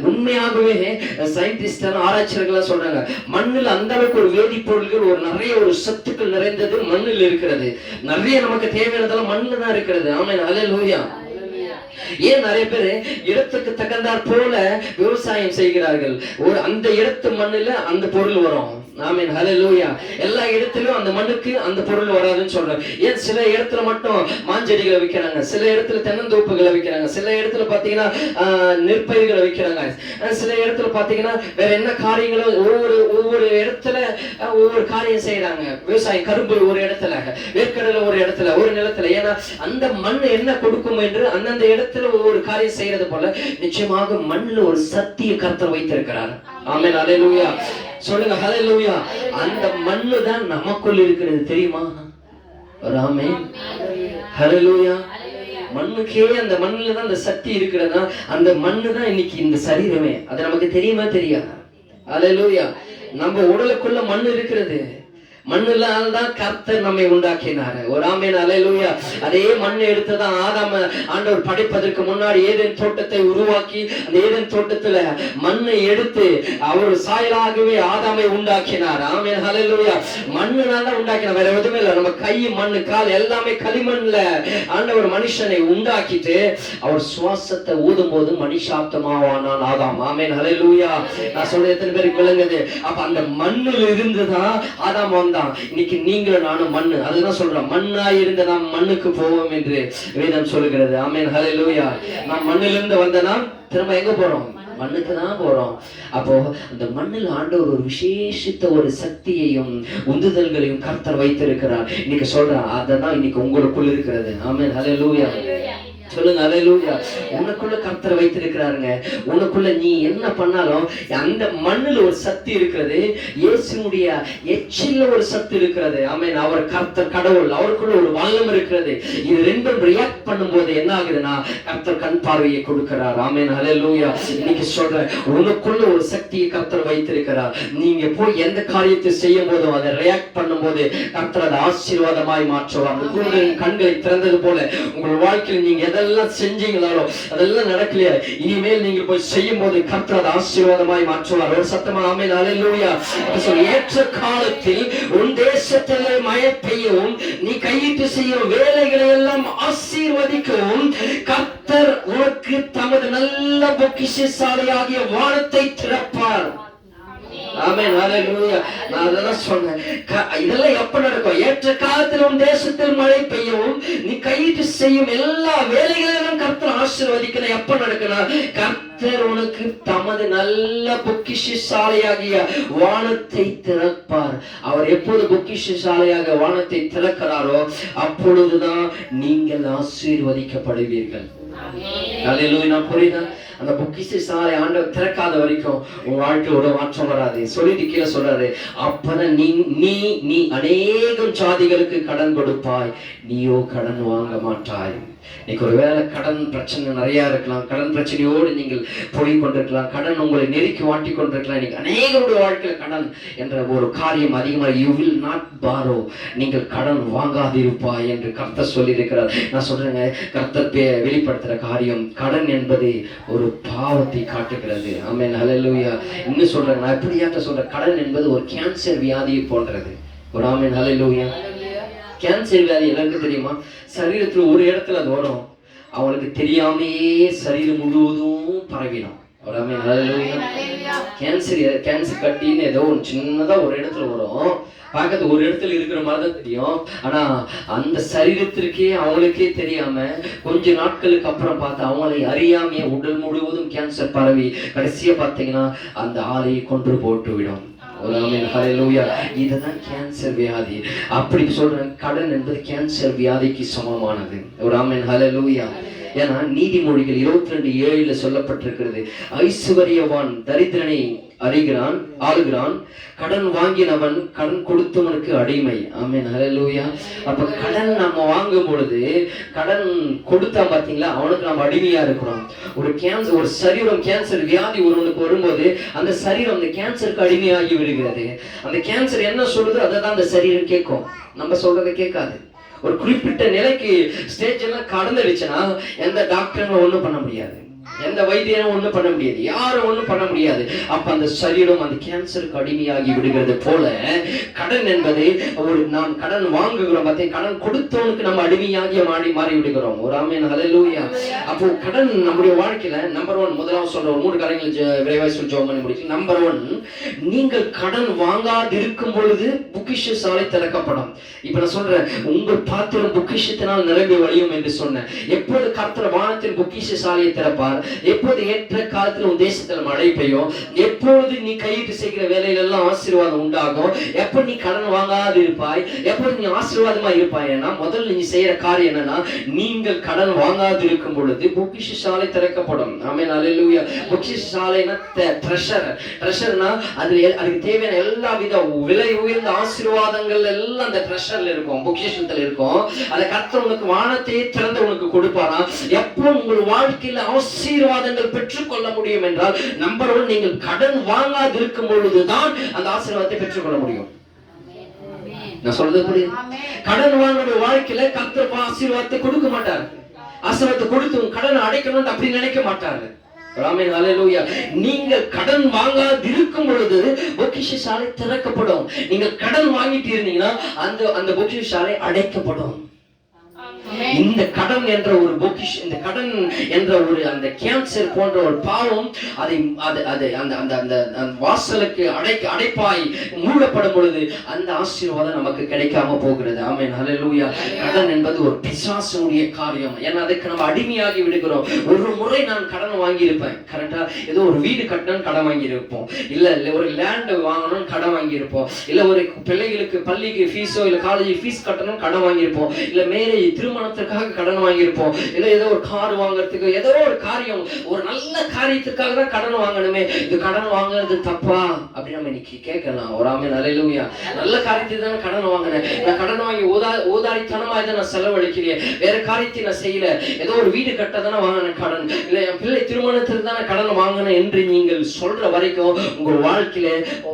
உண்மையாகவே சயின்டிஸ்ட் ஆராய்ச்சியாளர்கள் சொல்றாங்க, மண்ணுல அந்த அளவுக்கு ஒரு வேதிப்பொருட்கள் நிறைய ஒரு சத்துக்கள் நிறைந்தது மண்ணில் இருக்கிறது. நிறைய நமக்கு தேவையானதெல்லாம் மண்ணுல தான் இருக்கிறது. ஆமென், ஹல்லேலூயா. ஏன் நிறைய பேர் இடத்துக்கு தகுந்தாற் போல விவசாயம் செய்கிறார்கள். அந்த இடத்து மண்ணுல அந்த பொருள் வரும். ஆமென், ஹல்லேலூயா. எல்லா இடத்திலும் அந்த மண்ணுக்கு அந்த பொருள் வராதுன்னு சொல்றேன். ஏன் சில இடத்துல மட்டும் மாஞ்செடிகளை வைக்கிறாங்க, சில இடத்துல தென்னந்தோப்புகளை வைக்கிறாங்க, சில இடத்துல பாத்தீங்கன்னா நெற்பயிர்களை வைக்கிறாங்க, சில இடத்துல பாத்தீங்கன்னா வேற என்ன காரியங்களும் ஒவ்வொரு இடத்துல ஒவ்வொரு காரியம் செய்யறாங்க. விவசாயம், கரும்பு ஒரு இடத்துல, வேர்க்கடலை ஒரு இடத்துல, ஒரு நிலத்துல. ஏன்னா அந்த மண் என்ன கொடுக்கும் என்று அந்தந்த இடத்துல ஒவ்வொரு காரியம் செய்யறது போல நிச்சயமாக மண்ணில் ஒரு சத்திய கர்த்தர் வைத்திருக்கிறார். ஆமென், ஹல்லேலூயா. சொல்லுங்க, ஹல்லேலூயா. அந்த மண்ணு தான் நமக்குள் இருக்கிறது, தெரியுமா? ஆமென், ஹல்லேலூயா. மண்ணுக்கே அந்த மண்ணுல தான் அந்த சக்தி இருக்கிறதா. அந்த மண்ணு தான் இன்னைக்கு இந்த சரீரமே. அது நமக்கு தெரியுமா? தெரியாது. ஹல்லேலூயா. நம்ம உடலுக்குள்ள மண் இருக்கிறது. மண்ணுலாம் தான் கர்த்தர் நம்மை உண்டாக்கினார். ஒரு ஆமென், ஹல்லேலூயா. அதே மண்ணை எடுத்துதான் ஆதாம் ஆண்டவர் படைப்பதற்கு முன்னாடி ஏதேன் தோட்டத்தை உருவாக்கி அந்த ஏதேன் தோட்டத்துல மண்ணை எடுத்து அவர் சாயலாகவே ஆதாமை உண்டாக்கினார். ஆமென், ஹல்லேலூயா. மண்ணுனால தான் உண்டாக்கினார், வேற எதுவுமே இல்லை. நம்ம கை மண்ணு, கால் எல்லாமே களிமண்ல ஆண்டவர் மனுஷனை உண்டாக்கிட்டு அவர் சுவாசத்தை ஊதும் போது மனுஷாப்தமாவானான் ஆதாம். ஆமென், ஹல்லேலூயா. நான் சொல்ற எத்தனை பேருக்கு விளங்குது? அப்ப அந்த மண்ணில் இருந்துதான் ஆதாம் வந்தான். இன்னைக்கு நீங்களும் நானும் மண்ணு. அதுதான் சொல்றோம், மண்ணாய் இருந்த நாம் மண்ணுக்கு போவோம் என்று வேதம் சொல்லுகிறது. ஆமென், ஹல்லேலூயா. நாம் மண்ணிலிருந்து வந்த நாம் திரும்ப எங்க போறோம்? மண்ணுக்கு தான் போறோம். அப்போ அந்த மண்ணில் ஆண்டவர் ஒரு விசேஷித்த ஒரு சக்தியையும் உந்துதல்களையும் கர்த்தர் வைத்திருக்கிறார். இன்னைக்கு சொல்றேன், அததான் இன்னைக்கு உங்களுக்குள் இருக்கிறது. ஆமென், ஹல்லேலூயா. சொல்லுங்க அல்லேலூயா. உனக்குள்ள கர்த்தர் வைத்திருக்கிறாருங்க. உனக்குள்ள நீ என்ன பண்ணாலும் அந்த மண்ணுல ஒரு சக்தி இருக்கிறது, இயேசுவுடைய எச்சில்ல ஒரு சக்தி இருக்கிறது. ஆமென். அவர் கர்த்தர் கடவுள், அவருக்குள்ள ஒரு வல்லம் இருக்கிறது. இது ரெண்டும் ரியாக்ட் பண்ணும்போது என்ன ஆகுதுன்னா கர்த்தர் கண் பார்வையை கொடுக்கிறார். ஆமென் அல்லேலூயா. இன்னைக்கு சொல்றேன், உனக்குள்ள ஒரு சக்தியை கர்த்தர் வைத்திருக்கிறார். நீங்க போய் எந்த காரியத்தை செய்யும் போதும் அதை ரியாக்ட் பண்ணும்போது கர்த்தர் அதை ஆசீர்வாதமாய் மாற்றுவார். கண்களை திறந்தது போல உங்கள் வாழ்க்கையில் நீங்க எதெல்லாம் செஞ்சீங்களோ அதெல்லாம் நடக்கலையா, இனிமேல் நீங்க போய் செய்யும் போது கர்த்தர் அதை ஆசீர்வாதமாய் மாற்றுவார். ஒரு சத்தமா ஆமென் அல்லேலூயா. ஏற்ற காலத்தில் உன் தேசத்தில் மழை பெய்யவும் நீ கையிட்டு செய்யும் வேலைகளை எல்லாம் ஆசீர்வதிக்கவும் கர்த்தர் உனக்கு தமது நல்ல பொக்கிஷசாலையாகிய வானத்தை திறப்பார். ஆமென் அல்லேலூயா. நான் அதெல்லாம் சொன்னேன். இதெல்லாம் எப்ப நடக்கும்? ஏற்ற காலத்தில் உன் தேசத்தில் மழை பெய்யவும் நீ கையிட்டு செய்யும் எல்லா வேலைகளிலும் கர்த்தர் ஆசீர்வதிக்கணும். எப்ப நடக்கணும்? கர்த்தர் உனக்கு தமது நல்ல பொக்கிஷசாலையாகிய வானத்தை திறப்பார். அவர் எப்போது பொக்கிஷசாலையாக வானத்தை திறக்கிறாரோ அப்பொழுதுதான் நீங்கள் ஆசீர்வதிக்கப்படுவீர்கள். அல்லேலூயா. புரியுதா? அந்த பொக்கிஷசாலை ஆண்டவர் திறக்காத வரைக்கும் உன் வாழ்க்கையோட மாற்றம் வராது. சொல்லிட்டு கீழே சொல்றாரு, அப்பதான் நீ அநேகம் ஜாதிகளுக்கு கடன் கொடுப்பாய், நீயோ கடன் வாங்க மாட்டாய். இன்னைக்கு ஒருவேளை கடன் பிரச்சனை நிறைய இருக்கலாம், கடன் பிரச்சனையோடு நீங்கள் போய் கொண்டிருக்கலாம், கடன் உங்களை நெருக்கி வாட்டி கொண்டிருக்கலாம். இன்னைக்கு அநேகருடைய வாழ்க்கையில கடன் என்ற ஒரு காரியம் அதிகமாக, யூ வில் நாட் பாரோ, நீங்கள் கடன் வாங்காதிருப்பாய் என்று கர்த்தர் சொல்லி இருக்கிறார். நான் சொல்றேங்க, கர்த்தர் வெளிப்படுத்துற காரியம், கடன் என்பது ஒரு பாவத்தை காட்டுகிறது. ஆமென் அல்லேலூயா. இன்னும் சொல்றேன், நான் எப்படியாட்ட சொல்றேன், கடன் என்பது ஒரு கேன்சர் வியாதியை போன்றது. ஒரு ஆமென் அல்லேலூயா. கேன்சர் வியாதி எல்லாருக்கும் தெரியுமா? சரீரத்தில் ஒரு இடத்துல அது வரும், அவங்களுக்கு தெரியாமையே சரீரம் முழுவதும் பரவிடும். ஒரு ஆமென் அல்லேலூயா. கேன்சர் கட்டின்னு ஏதோ ஒரு சின்னதா ஒரு இடத்துல வரும், பார்க்கறது ஒரு இடத்துல இருக்கிற மாதிரி தான் தெரியும். ஆனா அந்த சரீரத்திற்கே அவங்களுக்கே தெரியாம கொஞ்ச நாட்களுக்கு அப்புறம் பார்த்து அவங்களை அறியாமையே உடல் முழுவதும் கேன்சர் பரவி கடைசியா பார்த்தீங்கன்னா அந்த ஆளையை கொன்று போட்டு விடும். இதுதான் கேன்சர் வியாதி. அப்படி சொல்றேன், கடன் என்பது கேன்சர் வியாதிக்கு சமமானது. ஒரு ஆமென் ஹல்லேலூயா. ஏன்னா நீதிமொழிகள் 22:7 சொல்லப்பட்டிருக்கிறது, ஐஸ்வர்யவான் தரித்திரனை ஆளுகிறான், கடன் வாங்கினவன் கடன் கொடுத்தவனுக்கு அடிமை. ஆமென் ஹல்லேலூயா. அப்ப கடன் நம்ம வாங்கும் பொழுது, கடன் கொடுத்தா பாத்தீங்களா, அவனுக்கு நம்ம அடிமையா இருக்கிறோம். ஒரு சரீரம் கேன்சர் வியாதி ஒருவனுக்கு வரும்போது அந்த சரீரம் அந்த கேன்சருக்கு அடிமையாகி விடுகிறது. அந்த கேன்சர் என்ன சொல்லுது அதை தான் அந்த சரீரம் கேட்கும், நம்ம சொல்றதை கேட்காது. ஒரு குறிப்பிட்ட நிலைக்கு ஸ்டேஜ் எல்லாம் கடந்துடுச்சுன்னா எந்த டாக்டரும் ஒண்ணும் பண்ண முடியாது, எந்த வைத்தியரும் ஒண்ணும் பண்ண முடியாது, யாரும் ஒண்ணும் பண்ண முடியாது. அப்ப அந்த சரீரம் அந்த கேன்சருக்கு அடிமையாகி விடுகிறது போல கடன் என்பது நாம் கடன் வாங்குகிறோம், கடன் கொடுத்தவனுக்கு நம்ம அடிமையாகி மாறி விடுகிறோம். ஒரு ஆமென் ஹல்லேலூயா. அப்போ கடன் நம்முடைய வாழ்க்கையில நம்பர் 1, முதலாவது சொல்ற 3 காரியங்களை விரைவாக சொல்லி ஜெபம் பண்ணி முடிக்கும். நம்பர் 1, நீங்கள் கடன் வாங்காதிருக்கும் பொழுது பொக்கிஷசாலை திறக்கப்படும். இப்ப நான் சொல்றேன், உங்கள் பாத்திரம் பொக்கிஷத்தினால் நிரம்பி வழியும் என்று சொன்னேன். எப்போது கர்த்தர் வானத்தின் பொக்கிஷசாலையை திறப்பார், எப்போது ஏற்ற காலத்தில் உன் தேசத்தில் மழை பெய்யும், எப்பொழுது நீ கையிட்டு செய்கிற வேலையில எல்லாம் ஆசீர்வாதம் உண்டாகும், எப்ப நீ கடன் வாங்காது இருப்பாய், எப்போது நீ ஆசீர்வாதமா இருப்பாய். முதல்ல நீ செய்யற காரியம் என்னன்னா, நீங்கள் கடன் வாங்காது இருக்கும் பொழுது பொக்கிஷசாலை திறக்கப்படும். ஆமென் அல்லேலூயா. பொக்கிஷசாலைனா ட்ரெஷர்னா அதுக்கு தேவையான எல்லா வித விலை உயர்ந்த ஆசீர்வாதங்கள் எல்லாம் அந்த ட்ரெஷர்ல இருக்கும், பொக்கிஷத்துல இருக்கும். அதை கர்த்தர் உனக்கு வானத்தையே திறந்து உனக்கு கொடுப்பாராம். எப்போ உங்கள் வாழ்க்கையில ஆசீர்வாதங்கள் பெற்றுக் கொள்ள முடியும் என்றால், நம்பர் 1, நீங்கள் கடன் வாங்காது இருக்கும் பொழுதுதான் அந்த ஆசீர்வாதத்தை பெற்றுக்கொள்ள முடியும். நான் சொல்றது புரியுது? கடன் வாங்குற வாழ்க்கையில கர்த்தர் ஆசீர்வாதத்தை கொடுக்க மாட்டார். ஆசீர்வாதத்தை கொடுத்து கடன் அடைக்கணும்னு அப்படி நினைக்க மாட்டாரு. ஆமென் ஹல்லேலூயா. நீங்கள் கடன் வாங்காது இருக்கும் பொழுது பொக்கிஷசாலை திறக்கப்படும். நீங்கள் கடன் வாங்கிட்டு இருந்தீங்கன்னா அந்த பொக்கிஷசாலை அடைக்கப்படும். இந்த கடன் என்ற ஒரு பொக்கிஷம், இந்த கடன் என்ற ஒரு அந்த கேன்சர் போன்ற ஒரு பாவம் அதை அந்த வாசலுக்கு அடைப்பாய் மூடப்படும் பொழுது அந்த ஆசீர்வாதம் நமக்கு கிடைக்காம போகிறது. ஆமென் ஹல்லேலூயா. கடன் என்பது ஒரு பிசாசுடைய காரியம். ஏன்னா அதுக்கு நம்ம அடிமையாகி விடுகிறோம். ஒரு முறை நான் கடன் வாங்கி இருப்பேன், கரெக்டா, ஏதோ ஒரு வீடு கட்டணும் கடன் வாங்கி இருப்போம், இல்ல ஒரு லேண்ட் வாங்கணும் கடன் வாங்கி இருப்போம், இல்ல ஒரு பிள்ளைகளுக்கு பள்ளிக்கு ஃபீஸோ இல்ல காலேஜ் ஃபீஸ் கட்டணும் கடன் வாங்கி இருப்போம், இல்ல மேரேஜ் திருமணம் திருமணத்திற்காக கடன் வாங்கியிருப்போம், இல்ல ஏதோ ஒரு கார் வாங்குறதுக்கு, ஏதோ ஒரு காரியம், ஒரு நல்ல காரியத்துக்காக தான் கடன் வாங்கணுமே, இது கடன் வாங்குறது தப்பா அப்படி நம்ம இன்னைக்கு கேட்கலாம். ஒரு ஆமென் அல்லேலூயா. நல்ல காரியத்துக்கு தானே கடன் வாங்கினேன், நான் கடன் வாங்கி ஓதாரித்தனமா இதை நான் செலவழிக்கிறேன், வேற காரியத்தை நான் செய்யல, ஏதோ ஒரு வீடு கட்ட தானே வாங்கினேன் கடன், இல்ல என் பிள்ளை திருமணத்துக்கு தானே கடன் வாங்கினேன் என்று நீங்கள் சொல்ற வரைக்கும் உங்க வாழ்க்கையில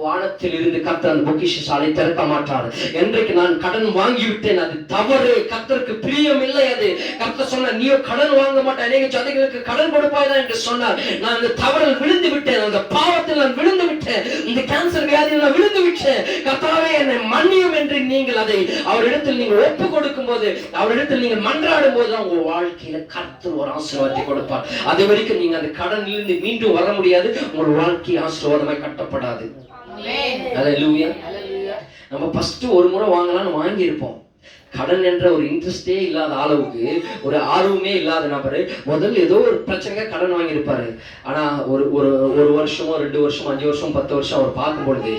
வானத்தில் இருந்து கர்த்தர் அந்த பொக்கிஷசாலை திறக்க மாட்டார். என்றைக்கு நான் கடன் வாங்கி விட்டேன், அது தவறு, கர்த்தருக்கு பிரியம் இல்லை. அது கர்த்தர் சொன்ன, நீயோ கடன் வாங்க மாட்டேன், அநேக ஜாதிகளுக்கு கடன் கொடுப்பாய்தான் என்று சொன்னார். நான் அந்த தவறில் விழுந்து விட்டேன், அந்த பாவத்தில் நான் விழுந்து விட்டேன், இந்த கேன்சர் வியாதியில் நான் விழுந்து விட்டேன், கர்த்தாவே என்னை மன்னியும் என்று நீங்கள் அதை அவரிடத்தில் நீங்கள் ஒப்பு கொடுக்கும் போது, அவரிடத்தில் நீங்கள் மன்றாடும் போது உங்க வாழ்க்கையில கர்த்தர் ஒரு ஆசீர்வாதத்தை கொடுப்பார். அது வரைக்கும் நீங்க அந்த கடனில் இருந்து மீண்டும் வர முடியாது, உங்கள் வாழ்க்கை ஆசீர்வாதமாய் கட்டப்படாது. அல்லேலூயா. நம்ம ஃபர்ஸ்ட் ஒரு முறை வாங்கலாம்னு வாங்கி இருப்போம், கடன் என்ற ஒரு இன்ட்ரெஸ்டே இல்லாத அளவுக்கு, ஒரு ஆர்வமே இல்லாத நபர் முதல்ல ஏதோ ஒரு பிரச்சனைக்கு கடன் வாங்கியிருப்பாரு. ஆனா ஒரு வருஷமோ 2 வருஷம் 5 வருஷம் 10 வருஷம் அவர் பார்க்கும் பொழுது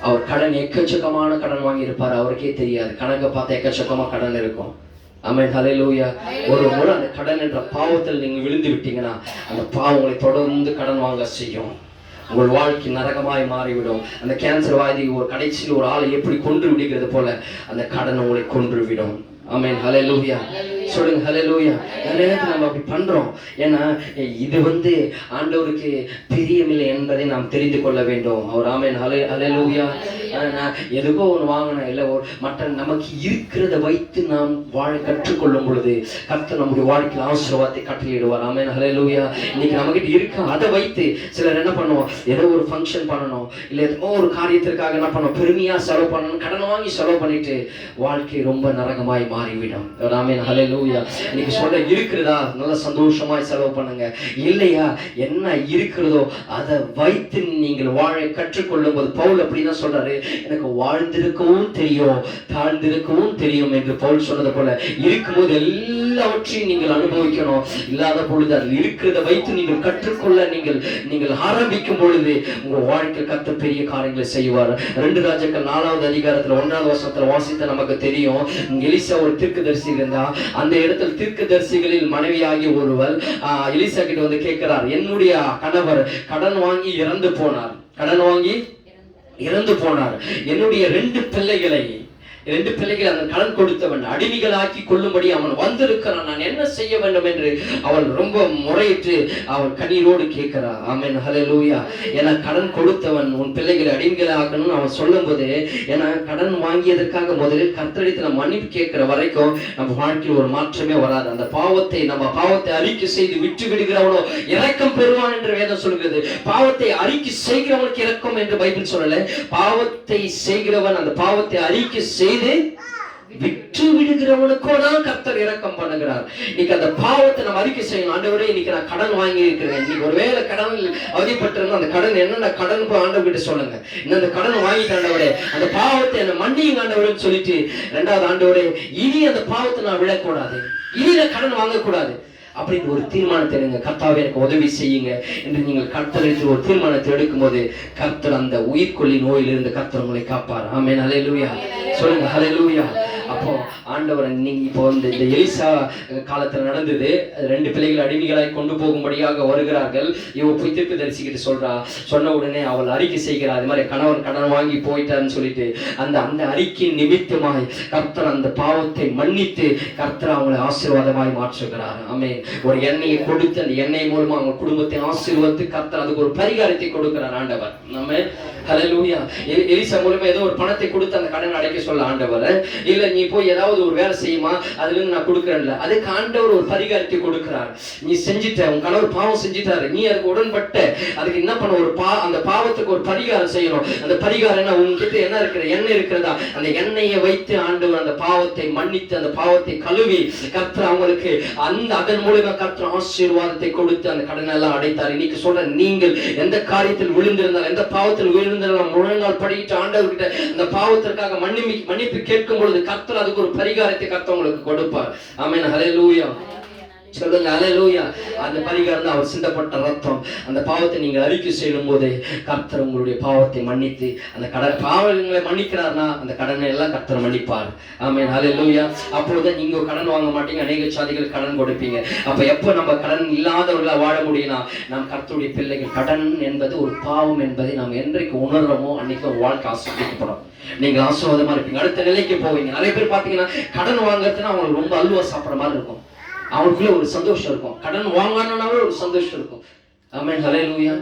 அவர் கடன் எக்கச்சக்கமான கடன் வாங்கியிருப்பாரு, அவருக்கே தெரியாது. கணக்கை பார்த்து எக்கச்சக்கமா கடன் இருக்கும். ஆமென் ஹல்லேலூயா. ஒரு முறை அந்த கடன் என்ற பாவத்தில் நீங்க விழுந்து விட்டீங்கன்னா, அந்த பாவம் உங்களை தொடர்ந்து கடன் வாங்க செய்யும், உங்கள் வாழ்க்கை நரகமாய் மாறிவிடும். அந்த கேன்சர் வாதி ஒரு கடைசியில் ஒரு ஆளை எப்படி கொன்று விடுகிறது போல அந்த கடன் உங்களை கொன்று விடும். ஆமென் ஹல்லேலூயா. சொல்லுங்க ஹல்லேலூயா. நிறைய நம்ம அப்படி பண்றோம். ஏன்னா இது ஆண்டவருக்கு பிரியமில்லை என்பதை நாம் தெரிந்து கொள்ள வேண்டும். அவர் ஆமென் ஹல்லேலூயா. எதுக்கோ ஒன்று வாங்கினேன், இல்லை மற்ற நமக்கு இருக்கிறத வைத்து நாம் வாழ கற்றுக்கொள்ளும் பொழுது கர்த்தர் நம்முடைய வாழ்க்கையில் ஆசீர்வாதத்தை கட்டளையிடுவார். ஆமென் ஹல்லேலூயா. இன்னைக்கு நம்மகிட்ட இருக்க அதை வைத்து சிலர் என்ன பண்ணுவோம், ஏதோ ஒரு ஃபங்க்ஷன் பண்ணணும், இல்லை ஏதோ ஒரு காரியத்திற்காக என்ன பண்ணுவோம், பெருமையா செலவு பண்ணணும், கடன் வாங்கி செலவு பண்ணிட்டு வாழ்க்கை ரொம்ப நரகமாய் மாறிவிடும். ஆமென் ஹல்லேலூயா. இன்னைக்கு சொல்ல இருக்கிறதா நல்ல சந்தோஷமாய் செலவு பண்ணுங்க, இல்லையா என்ன இருக்கிறதோ அதை வைத்து நீங்கள் வாழ கற்றுக்கொள்ளும் போது, பவுல் அப்படிதான் சொல்றாரு, எனக்கு வாழ்ந்திருக்கவும் தெரியும் தாழ்ந்திருக்கவும் தெரியும் என்று பவுல் சொன்னது போல, இருக்கும்போது எல்லாவற்றையும் நீங்கள் அனுபவிக்கணும், இல்லாத பொழுது அதில் இருக்கிறத வைத்து நீங்கள் கற்றுக்கொள்ள நீங்கள் ஆரம்பிக்கும் பொழுது உங்க வாழ்க்கை கர்த்தர் பெரிய காரியங்களை செய்வார். 2 ராஜாக்கள் 4வது அதிகாரத்துல 1வது வசனத்துல வாசித்த நமக்கு தெரியும், எலிசா ஒரு தீர்க்கதரிசி இருந்தா, அந்த இடத்துல தீர்க்கதரிசிகளில் மனைவியாகி ஒருவர் எலிசா கிட்ட வந்து கேட்கிறார், என்னுடைய கணவர் கடன் வாங்கி இறந்து போனார், என்னுடைய 2 பிள்ளைகளை அந்த கடன் கொடுத்தவன் அடிமைகளாக்கி கொள்ளும்படி அவன் வந்திருக்கிறான், நான் என்ன செய்ய வேண்டும் என்று அவள் ரொம்ப முறையிட்டு அவள் கண்ணீரோடு கேட்கிறார். ஆமென் ஹல்லேலூயா. ஏன்னா கடன் கொடுத்தவன் உன் பிள்ளைகளை அடிமைகளாக்கணும்னு அவன் சொல்லும் போது, ஏன்னா கடன் வாங்கியதற்காக முதலில் கர்த்தரிடத்தில் நம்ம மன்னிப்பு கேட்கிற வரைக்கும் நம்ம வாழ்க்கையில் ஒரு மாற்றமே வராது. அந்த நம்ம பாவத்தை அறிக்கை செய்து விட்டு விடுகிறவனோ இரக்கம் பெறுவான் என்று வேதம் சொல்கிறது. பாவத்தை அறிக்கை செய்கிறவனுக்கு இரக்கம் என்று பைபிள் சொல்லல, பாவத்தை செய்கிறவன் அந்த பாவத்தை அறிக்கை செய்து விட்டு விடுகிறவனுக்கோ தான் கர்த்தர் இரக்கம் பண்ணுகிறார். இன்னைக்கு அந்த பாவத்தை நம்ம அறிக்கை செய்யணும். ஆண்டவரே, இன்னைக்கு நான் கடன் வாங்கி இருக்கிறேன், இன்னைக்கு ஒருவேளை கடனில் அவதிப்பட்டிருந்தா அந்த கடன் என்னென்ன கடன் ஆண்டவர் கிட்ட சொல்லுங்க, இந்த கடன் வாங்கிட்டு ஆண்டவரே அந்த பாவத்தை என்ன மன்னியுங்க ஆண்டவரேன்னு சொல்லிட்டு, 2வது ஆண்டவரே இனி அந்த பாவத்தை நான் விழக்கூடாது, இனி நான் கடன் வாங்கக்கூடாது அப்படின்னு ஒரு தீர்மானத்தை எடுங்க. கர்த்தாவே எனக்கு உதவி செய்யுங்க என்று நீங்கள் கர்த்தரிடத்தில் ஒரு தீர்மானத்தை எடுக்கும் போது கர்த்தர் அந்த உயிர்கொல்லி நோயிலிருந்து கர்த்தர் உங்களை காப்பார். ஆமென் ஹல்லேலூயா. சொல்லுங்க ஹல்லேலூயா. அப்போ ஆண்டவர் நீங்க இப்போ இந்த எலிசா காலத்துல நடந்தது, 2 பிள்ளைகள் அடிமைகளாய் கொண்டு போகும்படியாக வருகிறார்கள். இவ போய் தீர்க்கதரிசிக்கிட்ட சொல்றா, சொன்ன உடனே அவள் அறிக்கை செய்கிறார், அது மாதிரி கணவன் கடன் வாங்கி போயிட்டான்னு சொல்லிட்டு அந்த அறிக்கை நிமித்தமாய் கர்த்தர் அந்த பாவத்தை மன்னித்து கர்த்தர் அவங்களை ஆசீர்வாதமாய் மாற்றுகிறார். ஆமென். ஒரு எண்ணெயை கொடுத்து அந்த எண்ணெய் மூலமா அவங்க குடும்பத்தை ஆசீர்வதித்து கர்த்தர் அதுக்கு ஒரு பரிகாரத்தை கொடுக்கிறார் ஆண்டவர். ஆமென் ஹல்லேலூயா. எலிசா மூலமா ஏதோ ஒரு பணத்தை கொடுத்து அந்த கடனை அடைக்க சொல்ல ஆண்டவர், இல்ல நீ போய் ஏதாவது ஒரு வேலை செய்யுமா, அதுல இருந்து நான் கொடுக்கறேன்ல, அதுக்கு ஆண்டவர் ஒரு பரிகாரத்தை கொடுக்கிறார். நீ செஞ்சிட்ட, உன் கணவர் பாவம் செஞ்சிட்டாரு, நீ அதுக்கு உடன்பட்ட, அதுக்கு என்ன பண்ண, அந்த பாவத்துக்கு ஒரு பரிகாரம் செய்யணும். அந்த பரிகாரம் என்ன, உன்கிட்ட என்ன இருக்கிற எண்ணெய் இருக்கிறதா, அந்த எண்ணெயை வைத்து ஆண்டவர் அந்த பாவத்தை மன்னித்து அந்த பாவத்தை கழுவி கர்த்தர் அவங்களுக்கு அதன் மூலமா கர்த்தர் ஆசீர்வாதத்தை கொடுத்து அந்த கடனை எல்லாம் அடைத்தார். இன்னைக்கு சொல்ற, நீங்கள் எந்த காரியத்தில் விழுந்திருந்தால், எந்த பாவத்தில் விழுந்திருந்தால் முழங்கால் படிக்கிட்டு ஆண்டவர்கிட்ட அந்த பாவத்திற்காக மன்னிப்பு கேட்கும் பொழுது கர்த்தர் அதுக்கு ஒரு பரிகாரத்தை கர்த்தர் உங்களுக்கு கொடுப்பார். ஆமென் ஹல்லேலூயா. சொல்லுங்க ஹல்லேலூயா. அந்த பரிகாரம் தான் அவர் சிந்தப்பட்ட ரத்தம். அந்த பாவத்தை நீங்க அறிக்கை செய்யும் போது கர்த்தர் உங்களுடைய பாவத்தை மன்னித்து அந்த கடன் பாவங்களை மன்னிக்கிறார்னா அந்த கடனை எல்லாம் கர்த்தர் மன்னிப்பார். ஆமென் ஹல்லேலூயா. அப்பொழுது நீங்க கடன் வாங்க மாட்டீங்க, அநேக சாதிகள் கடன் கொடுப்பீங்க. அப்ப எப்ப நம்ம கடன் இல்லாதவர்களா வாழ முடியும்னா நாம் கர்த்தருடைய பிள்ளைகள். கடன் என்பது ஒரு பாவம் என்பதை நாம் என்றைக்கு உணர்றோமோ அன்னைக்கு ஒரு வாழ்க்கை ஆசீர்வதிக்கப்படும். நீங்க ஆசீர்வாதமா இருப்பீங்க, அடுத்த நிலைக்கு போவீங்க. நிறைய பேர் பாத்தீங்கன்னா கடன் வாங்குறதுன்னா அவங்களுக்கு ரொம்ப அல்வா சாப்பிட்ற மாதிரி இருக்கும். அவனுக்குள்ள ஒரு சந்தோஷம் இருக்கும், கடன் வாங்கணும்னாவே ஒரு சந்தோஷம் இருக்கும். ஆமென் ஹல்லேலூயா.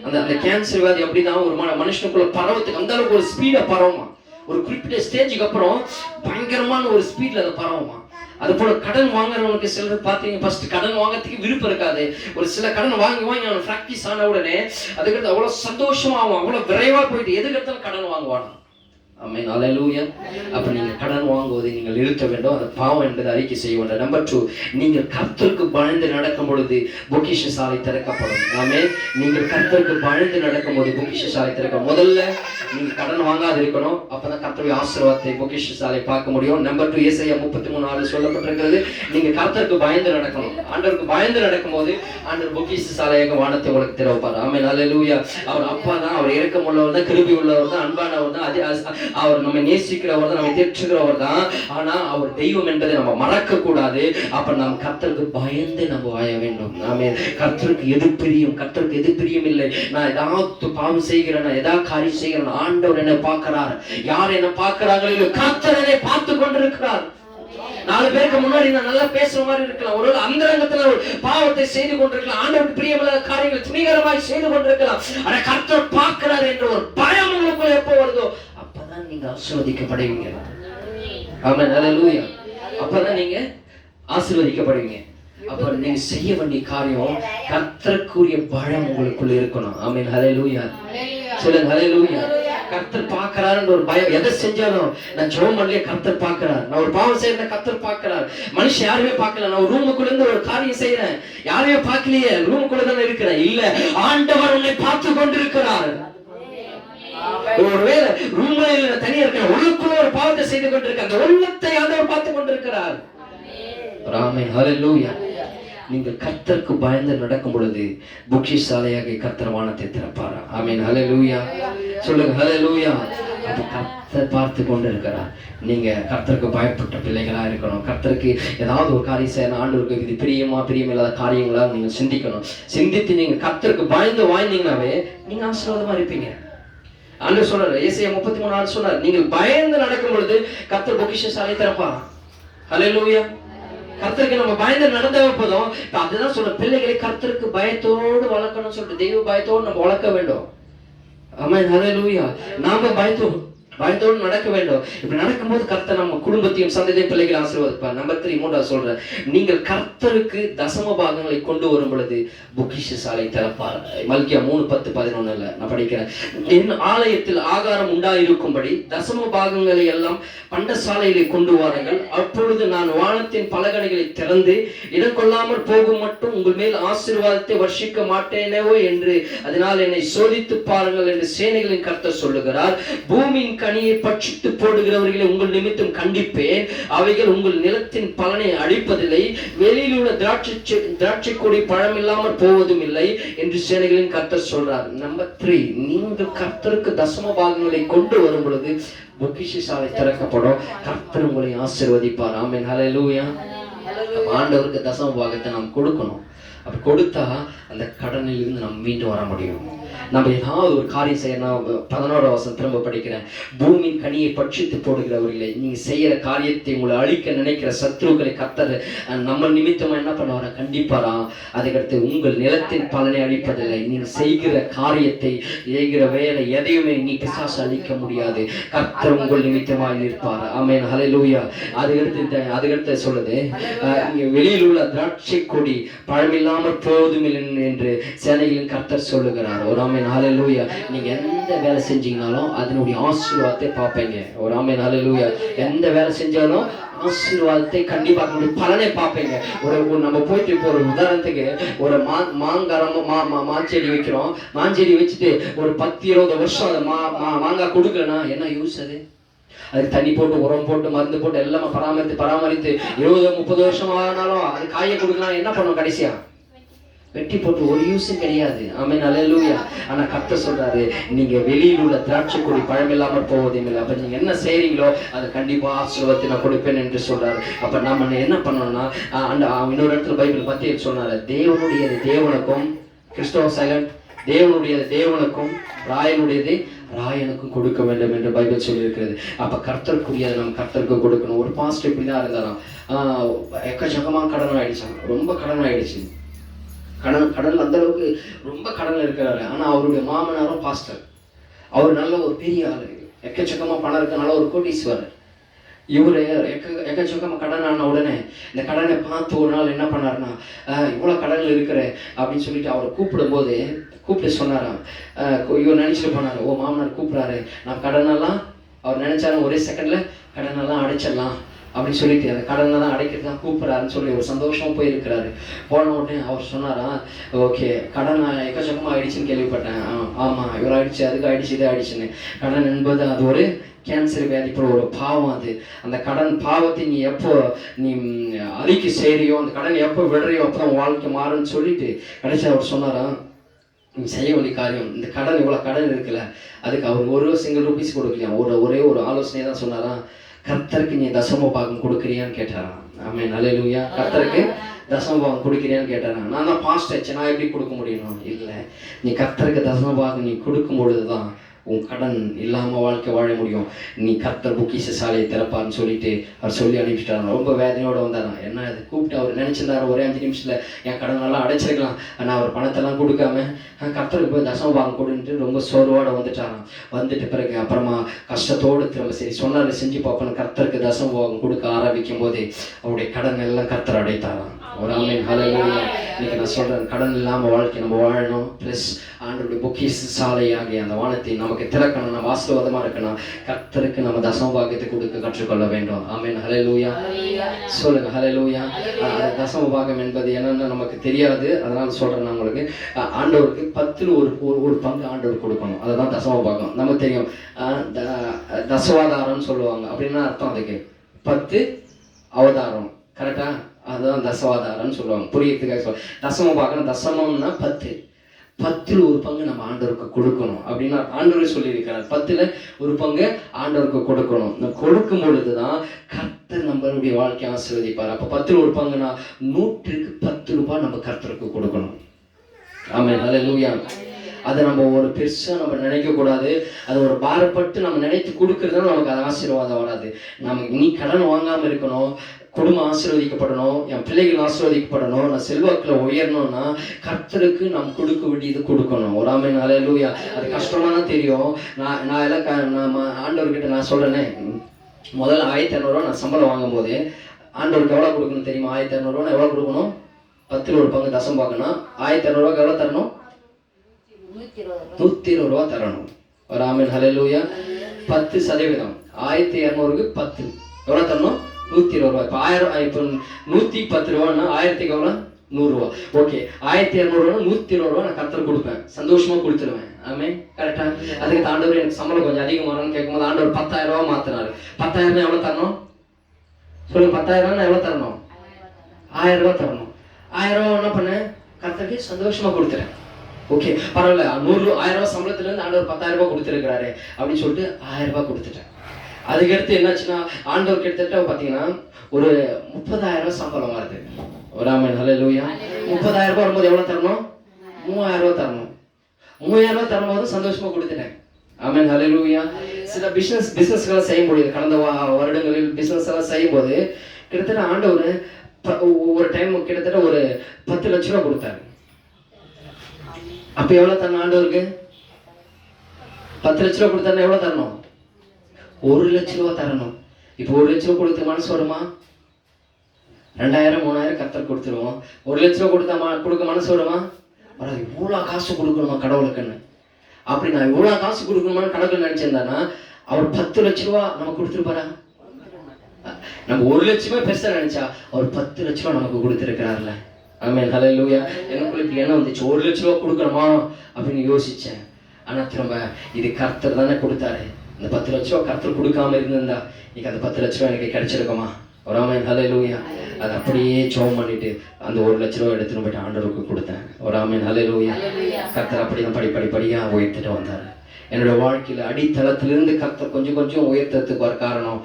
அந்த கேன்சர் வியாதி அப்படிதான் ஒரு மனுஷனுக்குள்ள பரவத்துக்கு அந்த அளவுக்கு ஒரு ஸ்பீடா பரவுமா. ஒரு குறிப்பிட்ட ஸ்டேஜுக்கு அப்புறம் பயங்கரமான ஒரு ஸ்பீட்ல அதை பரவுமா. அது போல கடன் வாங்குறவனுக்கு சிலர் பாத்தீங்க ஃபர்ஸ்ட் கடன் வாங்கறதுக்கு விருப்பம் இருக்காது. ஒரு சில கடன் வாங்கி அவன் பிராக்டிஸ் ஆன உடனே அதுக்கு அவ்வளவு சந்தோஷமா ஆகும், அவ்வளவு விரைவா போயிட்டு எதுக்கெடுத்தாலும் கடன் வாங்குவான். ஆமென் ஹல்லேலூயா. அப்ப நீங்க கடன் வாங்குவதை நீங்கள் நிறுத்த வேண்டும். அது பாவம் என்பதை அறிக்கை செய்ய வேண்டும். நம்பர் 2, நீங்கள் கர்த்தருக்கு பயந்து நடக்கும் பொழுது பொக்கிஷசாலை திறக்கப்படும். ஆமென். நீங்கள் கர்த்தருக்கு பயந்து நடக்கும் போது பொக்கிஷசாலை திறக்கும். முதல்ல நீங்க கடன் வாங்காது இருக்கணும், அப்பதான் கர்த்தருடைய ஆசீர்வாதத்தை பொக்கிஷசாலை பார்க்க முடியும். நம்பர் 2, ஏசாயா 33:4 சொல்லப்பட்டிருக்கிறது, நீங்க கர்த்தருக்கு பயந்து நடக்கணும். ஆண்டவருக்கு பயந்து நடக்கும் போது ஆண்டவர் பொக்கிஷசாலையாக வானத்தை உங்களுக்கு திறப்பார். ஆமென் ஹல்லேலூயா. அவர் அப்பா தான், அவர் இரக்கம் உள்ளவர் தான், கிருபை உள்ளவர் தான், அன்பானவர் தான், அவர் நம்ம நேசிக்கிறவர் தான், நம்ம தேற்றுகிறவர் தான். ஆனா அவர் தெய்வம் என்பதை நம்ம மறக்க கூடாது. அப்ப நாம் கர்த்தருக்கு பயந்து நம்ம வாழ வேண்டும். நாம கர்த்தருக்கு எது பிரியும், கர்த்தருக்கு எது பிரியும் இல்லை. நான் ஏதாவது பாவம் செய்கிறேன், ஏதாவது காரியம் செய்கிறேன், ஆண்டவர் என்ன பார்க்கிறார். யார் என்ன பார்க்கிறாங்களோ இல்லை, கர்த்தர் என்னை பார்த்து கொண்டிருக்கிறார். 4 பேருக்கு முன்னாடி நான் நல்லா பேசுற மாதிரி இருக்கலாம், ஒரு அந்தரங்கத்துல ஒரு பாவத்தை செய்து கொண்டிருக்கலாம், ஆண்டவருக்கு பிரியமில்லாத காரியங்களை துணிகரமாய் செய்து கொண்டிருக்கலாம். ஆனா கர்த்தர் பார்க்கிறார் என்ற ஒரு பயம் உங்களுக்கு எப்போ வருதோ அப்பதான் நீங்க ஆசீர்வதிக்கப்படுவீங்க. ஆமென் ஹல்லேலூயா. அப்பதான் நீங்க ஆசீர்வதிக்கப்படுவீங்க. அப்ப நீங்க செய்ய வேண்டிய காரியம் கர்த்தருக்குரிய பயம் உங்களுக்குள்ள இருக்கணும். ஆமென் ஹல்லேலூயா. சொல்லுங்க ஹல்லேலூயா. கர்த்தர் பார்க்கிறாருன்ற ஒரு பயம். எதை செஞ்சாலும் நான் ஜெபம் பண்ணலையே கர்த்தர் பார்க்கிறார், நான் ஒரு பாவம் செய்யறேன் கர்த்தர் பார்க்கிறார். மனுஷன் யாருமே பார்க்கல, நான் ஒரு ரூமுக்குள்ள இருந்து ஒரு காரியம் செய்யறேன், யாருமே பார்க்கலையே, ரூமுக்குள்ள தானே இருக்கிறேன். இல்ல, ஆண்டவர் உன்னை பார்த்து கொண்டிருக்கிறார். ஒருவேளை ரூம்ல இல்ல, தனியா இருக்கிற உள்ளுக்குள்ள ஒரு பாவத்தை செய்து கொண்டிருக்க, அந்த உள்ளத்தை ஆண்டவர் பார்த்து கொண்டிருக்கிறார். ஆமென் ஹல்லேலூயா. நீங்கள் கர்த்தருக்கு பயந்து நடக்கும் பொழுது பொக்கிஷசாலையாக கர்த்தர் வானத்தை திறப்பார். ஆமென் ஹல்லேலூயா. சொல்லுங்க ஹல்லேலூயா. அப்ப கர்த்தர் பார்த்து கொண்டு இருக்கிறார். நீங்க கர்த்தருக்கு பயப்பட்ட பிள்ளைகளா இருக்கணும். கர்த்தருக்கு ஏதாவது ஒரு காரியம் செய்யணும், ஆண்டவருக்கு இது பிரியமில்லாத காரியங்களா நீங்க சிந்திக்கணும். சிந்தித்து நீங்க கர்த்தருக்கு பயந்து வாழ்ந்தீங்கன்னாவே நீங்க ஆசீர்வாதமா இருப்பீங்க. ஆண்டவர் சொல்றாரு, ஏசாயா 33:4 சொன்னார், நீங்கள் பயந்து நடக்கும் பொழுது கர்த்தர் பொக்கிஷசாலை திறப்பார். ஹல்லேலூயா. கர்த்தருக்கு நம்ம பயந்து நடந்தா போதும். அதுதான் சொல்ற, பிள்ளைகளை கர்த்தருக்கு பயத்தோடு வளர்க்கணும்னு சொல்லிட்டு தெய்வ பயத்தோடு நம்ம வளர்க்க வேண்டும். ஆமென் ஹல்லேலூயா. நாம பயத்தோடு நடக்க வேண்டும். இப்படி நடக்கும்போது கர்த்தர் நம்ம குடும்பத்தையும் சந்ததியும் பிள்ளைகளை ஆசீர்வதிப்பார். நம்பர் 3, 3 சொல்றேன், நீங்கள் கர்த்தருக்கு தசம பாகங்களை கொண்டு வரும் பொழுது பொக்கிஷசாலை திறப்பார். மல்கியா 3:10-11 நான் படிக்கிறேன். என் ஆலயத்தில் ஆகாரம் உண்டாயிருக்கும்படி தசம பாகங்களை எல்லாம் பண்டசாலையிலே கொண்டு வாருங்கள். அப்பொழுது நான் வானத்தின் பலகணிகளை திறந்து இடம் கொள்ளாமற் போகும் மட்டும் உங்கள் மேல் ஆசீர்வாதத்தை வர்ஷிக்க மாட்டேனோ என்று அதனால் என்னை சோதித்து பாருங்கள் என்று சேனைகளின் கர்த்தர் சொல்லுகிறார். பூமியின் கனியை பட்சித்து போடுகிறவர்களை உங்கள் நிமித்தம் கண்டிப்பேன். அவைகள் உங்கள் நிலத்தின் பலனை அழிப்பதில்லை, வெளியில் உள்ள திராட்சை கொடி பழமில்லாமல் போவதும் இல்லை என்று சேனைகளின் கர்த்தர் சொல்றார். நம்பர் 3, நீங்கள் கர்த்தருக்கு தசம பாகங்களை கொண்டு வரும் பொழுது பொக்கிஷசாலை திறக்கப்படும். கர்த்தர் உங்களை ஆசீர்வதிப்பார். ஆமென் ஹல்லேலூயா. ஆண்டவருக்கு தசம பாகத்தை நாம் கொடுக்கணும். அப்படி கொடுத்தா அந்த கடனில் இருந்து நம்ம மீண்டு வர முடியும். நம்ம ஏதாவது ஒரு காரியம் செய்யணும். 11ஆம் வசனம் திரும்ப படிக்கிறேன். பூமியின் கனியை பட்சித்து போடுகிறவர்களே, நீங்க செய்யற காரியத்தை உங்களை அழிக்க நினைக்கிற சத்ருக்களை கர்த்தர் நம்ம நிமித்தமா என்ன பண்ணுவாரா? கண்டிப்பாரா. அதுக்கடுத்து உங்கள் நிலத்தின் பலனை அழிப்பதில்லை. நீங்க செய்கிற காரியத்தை, செய்கிற வேலை எதையுமே நீ பிசாசு அழிக்க முடியாது. கர்த்தர் உங்கள் நிமித்தமாக நிற்பார். ஆமென் ஹல்லேலூயா. அதுக்கடுத்து சொல்லுது, வெளியில் உள்ள திராட்சை கொடி பழமில்லாமல் போவதும் இல்லை என்று சேனைகளின் கர்த்தர் சொல்லுகிறார். ஒரு ஆமென் ஹல்லேலூயா. நீங்க எந்த வேலை செஞ்சீங்கனாலும் அதனுடைய ஆசீர்வாதத்தை பார்ப்பீங்க. ஒரு ஆமென் ஹல்லேலூயா. எந்த வேலை செஞ்சாலும் ஆசீர்வாதத்தை கண்டிப்பா பலனை பார்ப்பீங்க. ஒரு நம்ம போயிட்டு இப்போ ஒரு உதாரணத்துக்கு ஒரு மாஞ்செடி வைக்கிறோம். மாஞ்செடி வச்சுட்டு ஒரு 10-20 வருஷம் அதை மாங்காய் கொடுக்கலன்னா என்ன யூஸ்? அது அதுக்கு தண்ணி போட்டு உரம் போட்டு மருந்து போட்டு எல்லாமே பராமரித்து 20-30 வருஷம் ஆனாலும் அது காயை கொடுக்கலாம், என்ன பண்ணும்? கடைசியா வெட்டி போட்டு ஒரு யூஸும் கிடையாது. ஆமென், அல்லேலூயா. ஆனா கர்த்தர் சொல்றாரு, நீங்க வெளியில் உள்ள திராட்சை கொடி பழமில்லாமல் போவதும் இல்லை. அப்ப நீங்க என்ன செய்றீங்களோ அதை கண்டிப்பா ஆசீர்வாதத்தை நான் கொடுப்பேன் என்று சொல்றாரு. அப்ப நம்ம என்ன பண்ணணும்னா, இன்னொரு இடத்துல பைபிள் பத்தி சொன்னாரு, தேவனுடையது தேவனுக்கும், கிறிஸ்தவ சைலண்ட், தேவனுடையது தேவனுக்கும், ராயனுடையது ராயனுக்கும் கொடுக்க வேண்டும் என்று பைபிள் சொல்லி இருக்கிறது. அப்ப கர்த்தருக்குரியதை நம்ம கர்த்தருக்கு கொடுக்கணும். ஒரு பாஸ்டர் இப்படிதான் இருந்தாராம். எக்கச்சக்கமா கடன் ஆயிடுச்சான், ரொம்ப கடன் ஆயிடுச்சு. கடன் அந்த அளவுக்கு ரொம்ப கடன்ல இருக்கிறாரு. ஆனா அவருடைய மாமனாரும் பாஸ்டர், அவர் நல்ல ஒரு பெரிய ஆளு, எக்கச்சக்கமா பணம் இருக்கனால ஒரு கோடீஸ்வரர். இவரு எக்கச்சக்கமா கடன் ஆன உடனே இந்த கடனை பார்த்து ஒரு நாள் என்ன பண்ணாருன்னா, இவ்வளவு கடன்ல இருக்கிற அப்படின்னு சொல்லிட்டு அவரை கூப்பிட்டு சொன்னாராம். இவர் நினைச்சிட்டு போனாரு, ஓ மாமனார் கூப்பிடுறாரு, நான் கடனெல்லாம், அவர் நினைச்சாலும் ஒரே செகண்ட்ல கடனெல்லாம் அடைச்சிடலாம் அப்படின்னு சொல்லிட்டு அந்த கடனை தான் அடைக்கிறது தான் கூப்பிட்றாருன்னு சொல்லி ஒரு சந்தோஷமா போயிருக்கிறாரு. போன உடனே அவர் சொன்னாராம், ஓகே கடன் எக்கச்சக்கமாக ஆயிடுச்சுன்னு கேள்விப்பட்டேன். ஆமாம், இவர் ஆயிடுச்சு, அதுக்கு ஆயிடுச்சு, இது ஆயிடுச்சுன்னு. கடன் என்பது அது ஒரு கேன்சர் வியாதி போல ஒரு பாவம். அது அந்த கடன் பாவத்தை நீ எப்போ நீ அறிக்கை செய்கிறியோ, அந்த கடன் எப்போ விடுறியோ அப்போ தான் வாழ்க்கை மாறுன்னு சொல்லிட்டு கடைசி அவர் சொன்னாராம், நீ செய்ய வேண்டிய காரியம், இந்த கடன் இவ்வளோ கடன் இருக்குல்ல, அதுக்கு அவர் ஒரு சிங்கிள் ரூபீஸ் கொடுக்கலையா, ஒரே ஒரு ஆலோசனையை தான் சொன்னாராம், கர்த்தருக்கு நீ தசம பாகம் கொடுக்குறியான்னு கேட்டாராம். ஆமென், அல்லேலூயா. கர்த்தருக்கு தசம பாகம் கொடுக்குறியான்னு கேட்டாராம். நான் தான் பாஸ்டர், நான் எப்படி கொடுக்க முடியும்? இல்லை, நீ கர்த்தருக்கு தசம பாகம் நீ கொடுக்கும் பொழுதுதான் உன் கடன் இல்லாமல் வாழ்க்கை வாழ முடியும். நீ கர்த்தர் பொக்கிஷ சாலையை திறப்பார்னு சொல்லிட்டு அவர் சொல்லி அனுப்பிச்சிட்டாராம். ரொம்ப வேதனையோடு வந்தாராம். என்ன அது கூப்பிட்டு அவர் நினைச்சிருந்தாரு, ஒரே 5 நிமிஷத்தில் என் கடனெல்லாம் அடைச்சிருக்கலாம், ஆனால் அவர் பணத்தெல்லாம் கொடுக்காம கர்த்தருக்கு போய் தசம பாகம் கொடுன்ட்டு ரொம்ப சோர்வோடு வந்துட்டாராம். வந்துட்டு பிறகு அப்புறமா கஷ்டத்தோடு திரும்ப சரி சொன்னார் செஞ்சு பார்ப்பேன், கர்த்தருக்கு தசம பாகம் கொடுக்க ஆரம்பிக்கும் போது அவருடைய கடன் எல்லாம் கர்த்தர் அடைத்தாராம். ஒரு ஆமென், ஹல்லேலூயா. இன்னைக்கு நான் சொல்றேன், கடன் இல்லாமல் வாழ்க்கை நம்ம வாழணும். ப்ளஸ் ஆண்டவருடைய பொக்கிஷ சாலையாகிய அந்த வானத்தை நமக்கு திறக்கணும், நம்ம ஆசீர்வாதமா இருக்கணும். கர்த்தருக்கு நம்ம தசம பாகத்தை கொடுக்க கற்றுக்கொள்ள வேண்டும். ஆமென், ஹல்லேலூயா. சொல்லுங்க ஹல்லேலூயா. தசம பாகம் என்பது என்னன்னு நமக்கு தெரியாது, அதனால சொல்றேன் நான் உங்களுக்கு. ஆண்டவருக்கு 10ல் ஒரு பங்கு ஆண்டவர் கொடுக்கணும், அதுதான் தசம பாகம். நமக்கு தெரியும், தசவாதாரம்னு சொல்லுவாங்க. அப்படின்னா அர்த்தம் அதுக்கு 10 அவதாரம், கரெக்டா? அதுதான் தசவாதாரம்னு சொல்லுவாங்க. புரியறதுக்காக சொல்ல, தசம பாகம், தசமம்னா 10ல் ஒரு பங்கு நம்ம ஆண்டவருக்கு கொடுக்கணும் அப்படின்னா ஆண்டவரே சொல்லியிருக்கிறார், 10ல் ஒரு பங்கு ஆண்டவருக்கு கொடுக்கணும். கொடுக்கும் பொழுதுதான் கர்த்தர் நம்மளுடைய வாழ்க்கையை ஆசீர்வதிப்பார். அப்போ 10ல் ஒரு பங்குனா 100க்கு 10 ரூபாய் நம்ம கர்த்தருக்கு கொடுக்கணும். ஆமென், ஹல்லேலூயா. அதை நம்ம ஒரு பெருசாக நம்ம நினைக்கக்கூடாது. அது ஒரு பாரப்பட்டு நம்ம நினைத்து கொடுக்கறதுனால நமக்கு அது ஆசீர்வாதம் வராது. நீ கடன் வாங்காமல் இருக்கணும், குடும்பம் ஆசீர்வதிக்கப்படணும், என் பிள்ளைகள் ஆசீர்வதிக்கப்படணும், நான் செல்வாக்கில் உயரணும்னா கர்த்தருக்கு நாம் கொடுக்க வேண்டியது கொடுக்கணும். ஒரு ஆமென், ஹல்லேலூயா. அது கஷ்டமாக தான் தெரியும். நான் எல்லாம் நான் ஆண்டவர்கிட்ட நான் சொல்கிறேனே, முதல்ல 1500 நான் சம்பளம் வாங்கும் போது ஆண்டவருக்கு எவ்வளோ கொடுக்கணும் தெரியுமா? 1500 எவ்வளோ கொடுக்கணும்? 10ல் ஒரு பங்கு தசம் பார்க்கணும். 1500 எவ்வளோ தரணும்? 120 ரூபா தரணும். ஒரு ஆமென், ஹல்லேலூயா. 10%. 1200க்கு 10 எவ்வளோ தரணும்? 120 ரூபா. இப்போ 1000, இப்போ 110 ரூபான்னா 1000க்கு எவ்வளோ? 100 ரூபா. ஓகே, 1200 120 ரூபா நான் கர்த்தர் கொடுப்பேன், சந்தோஷமா கொடுத்துருவேன். ஆமென், கரெக்டா? அதுக்கு ஆண்டவர் எனக்கு சம்பளம் கொஞ்சம் அதிகமானு கேட்கும்போது ஆண்டவர் 10,000 ரூபா மாத்தினாரு. 10,000 எவ்வளோ தரணும் சொல்லுங்க? 10,000 எவ்வளோ தரணும்? 1000 ரூபா தரணும். 1000 ரூபா என்ன பண்ணேன்? கர்த்தருக்கு சந்தோஷமா கொடுத்துறேன். ஓகே, பரவாயில்ல, 1000 ரூபா சம்பளத்துல இருந்து ஆண்டவர் 10,000 ரூபாய் கொடுத்துருக்கிறாரு அப்படின்னு சொல்லிட்டு 1000 ரூபாய் கொடுத்துட்டேன். அதுக்கடுத்து என்னாச்சுன்னா ஆண்டவர் கிட்டத்தட்ட பார்த்தீங்கன்னா ஒரு 30,000 ரூபாய் சம்பளம் வருது. ஒரு ஆமென், ஹல்லேலூயா. 30,000 ரூபாய் வரும்போது எவ்வளோ தரணும்? 3000 ரூபாய் தரணும். 3000 ரூபாய் தரும்போது சந்தோஷமா கொடுத்துட்டேன். ஆமென், ஹல்லேலூயா. சில பிசினஸ்களை செய்ய முடியுது. கடந்த வருடங்களில் பிசினஸ் எல்லாம் செய்யும் போது கிட்டத்தட்ட ஆண்டவர் ஒரு டைம் கிட்டத்தட்ட ஒரு 10 லட்ச ரூபா கொடுத்தாரு. அப்ப எவ்வளவு தரணும் ஆண்டவருக்கு? 10 லட்ச ரூபா கொடுத்தா எவ்வளவு தரணும்? 1 லட்ச ரூபா தரணும். இப்போ 1 லட்ச ரூபா கொடுத்து மனசு வருமா? 2000 3000 கர்த்தர் கொடுத்துருவோம். 1 லட்ச ரூபா கொடுக்க மனசு வருமா? இவ்வளோ காசு கொடுக்கணுமா கடவுளுக்குன்னு? அப்படி நான் இவ்வளோ காசு கொடுக்கணுமான்னு கடவுள் நினைச்சிருந்தானா அவர் 10 லட்ச ரூபா நமக்கு கொடுத்துருப்பாரா? நம்ம 1 லட்சமே பெருசா நினைச்சா அவர் 10 லட்ச ரூபா நமக்கு கொடுத்துருக்கிறார்ல. ஆமென், ஹல்லேலூயா. எனக்குள்ள என்ன வந்துச்சு? 1 லட்ச ரூபா கொடுக்கணுமா அப்படின்னு யோசிச்சேன். ஆனா திரும்ப இது கர்த்தர் தானே கொடுத்தாரு, இந்த 10 லட்ச ரூபா கர்த்தர் கொடுக்காம இருந்திருந்தா இன்னைக்கு அந்த 10 லட்ச ரூபா எனக்கு கிடைச்சிருக்குமா? ஒரு ஆமென் ஹல்லேலூயா. அது அப்படியே ஜெபம் பண்ணிட்டு அந்த 1 லட்ச ரூபா எடுத்துன்னு போயிட்டு ஆண்டவருக்கு கொடுத்தேன். ஒரு ஆமென் ஹல்லேலூயா. கர்த்தர் அப்படிதான் படிப்படியா உயர்த்திட்டு வந்தார். என்னோட வாழ்க்கையில அடித்தளத்திலிருந்து கர்த்தர் கொஞ்சம் கொஞ்சம் உயர்த்தத்துக்கு வர காரணம்,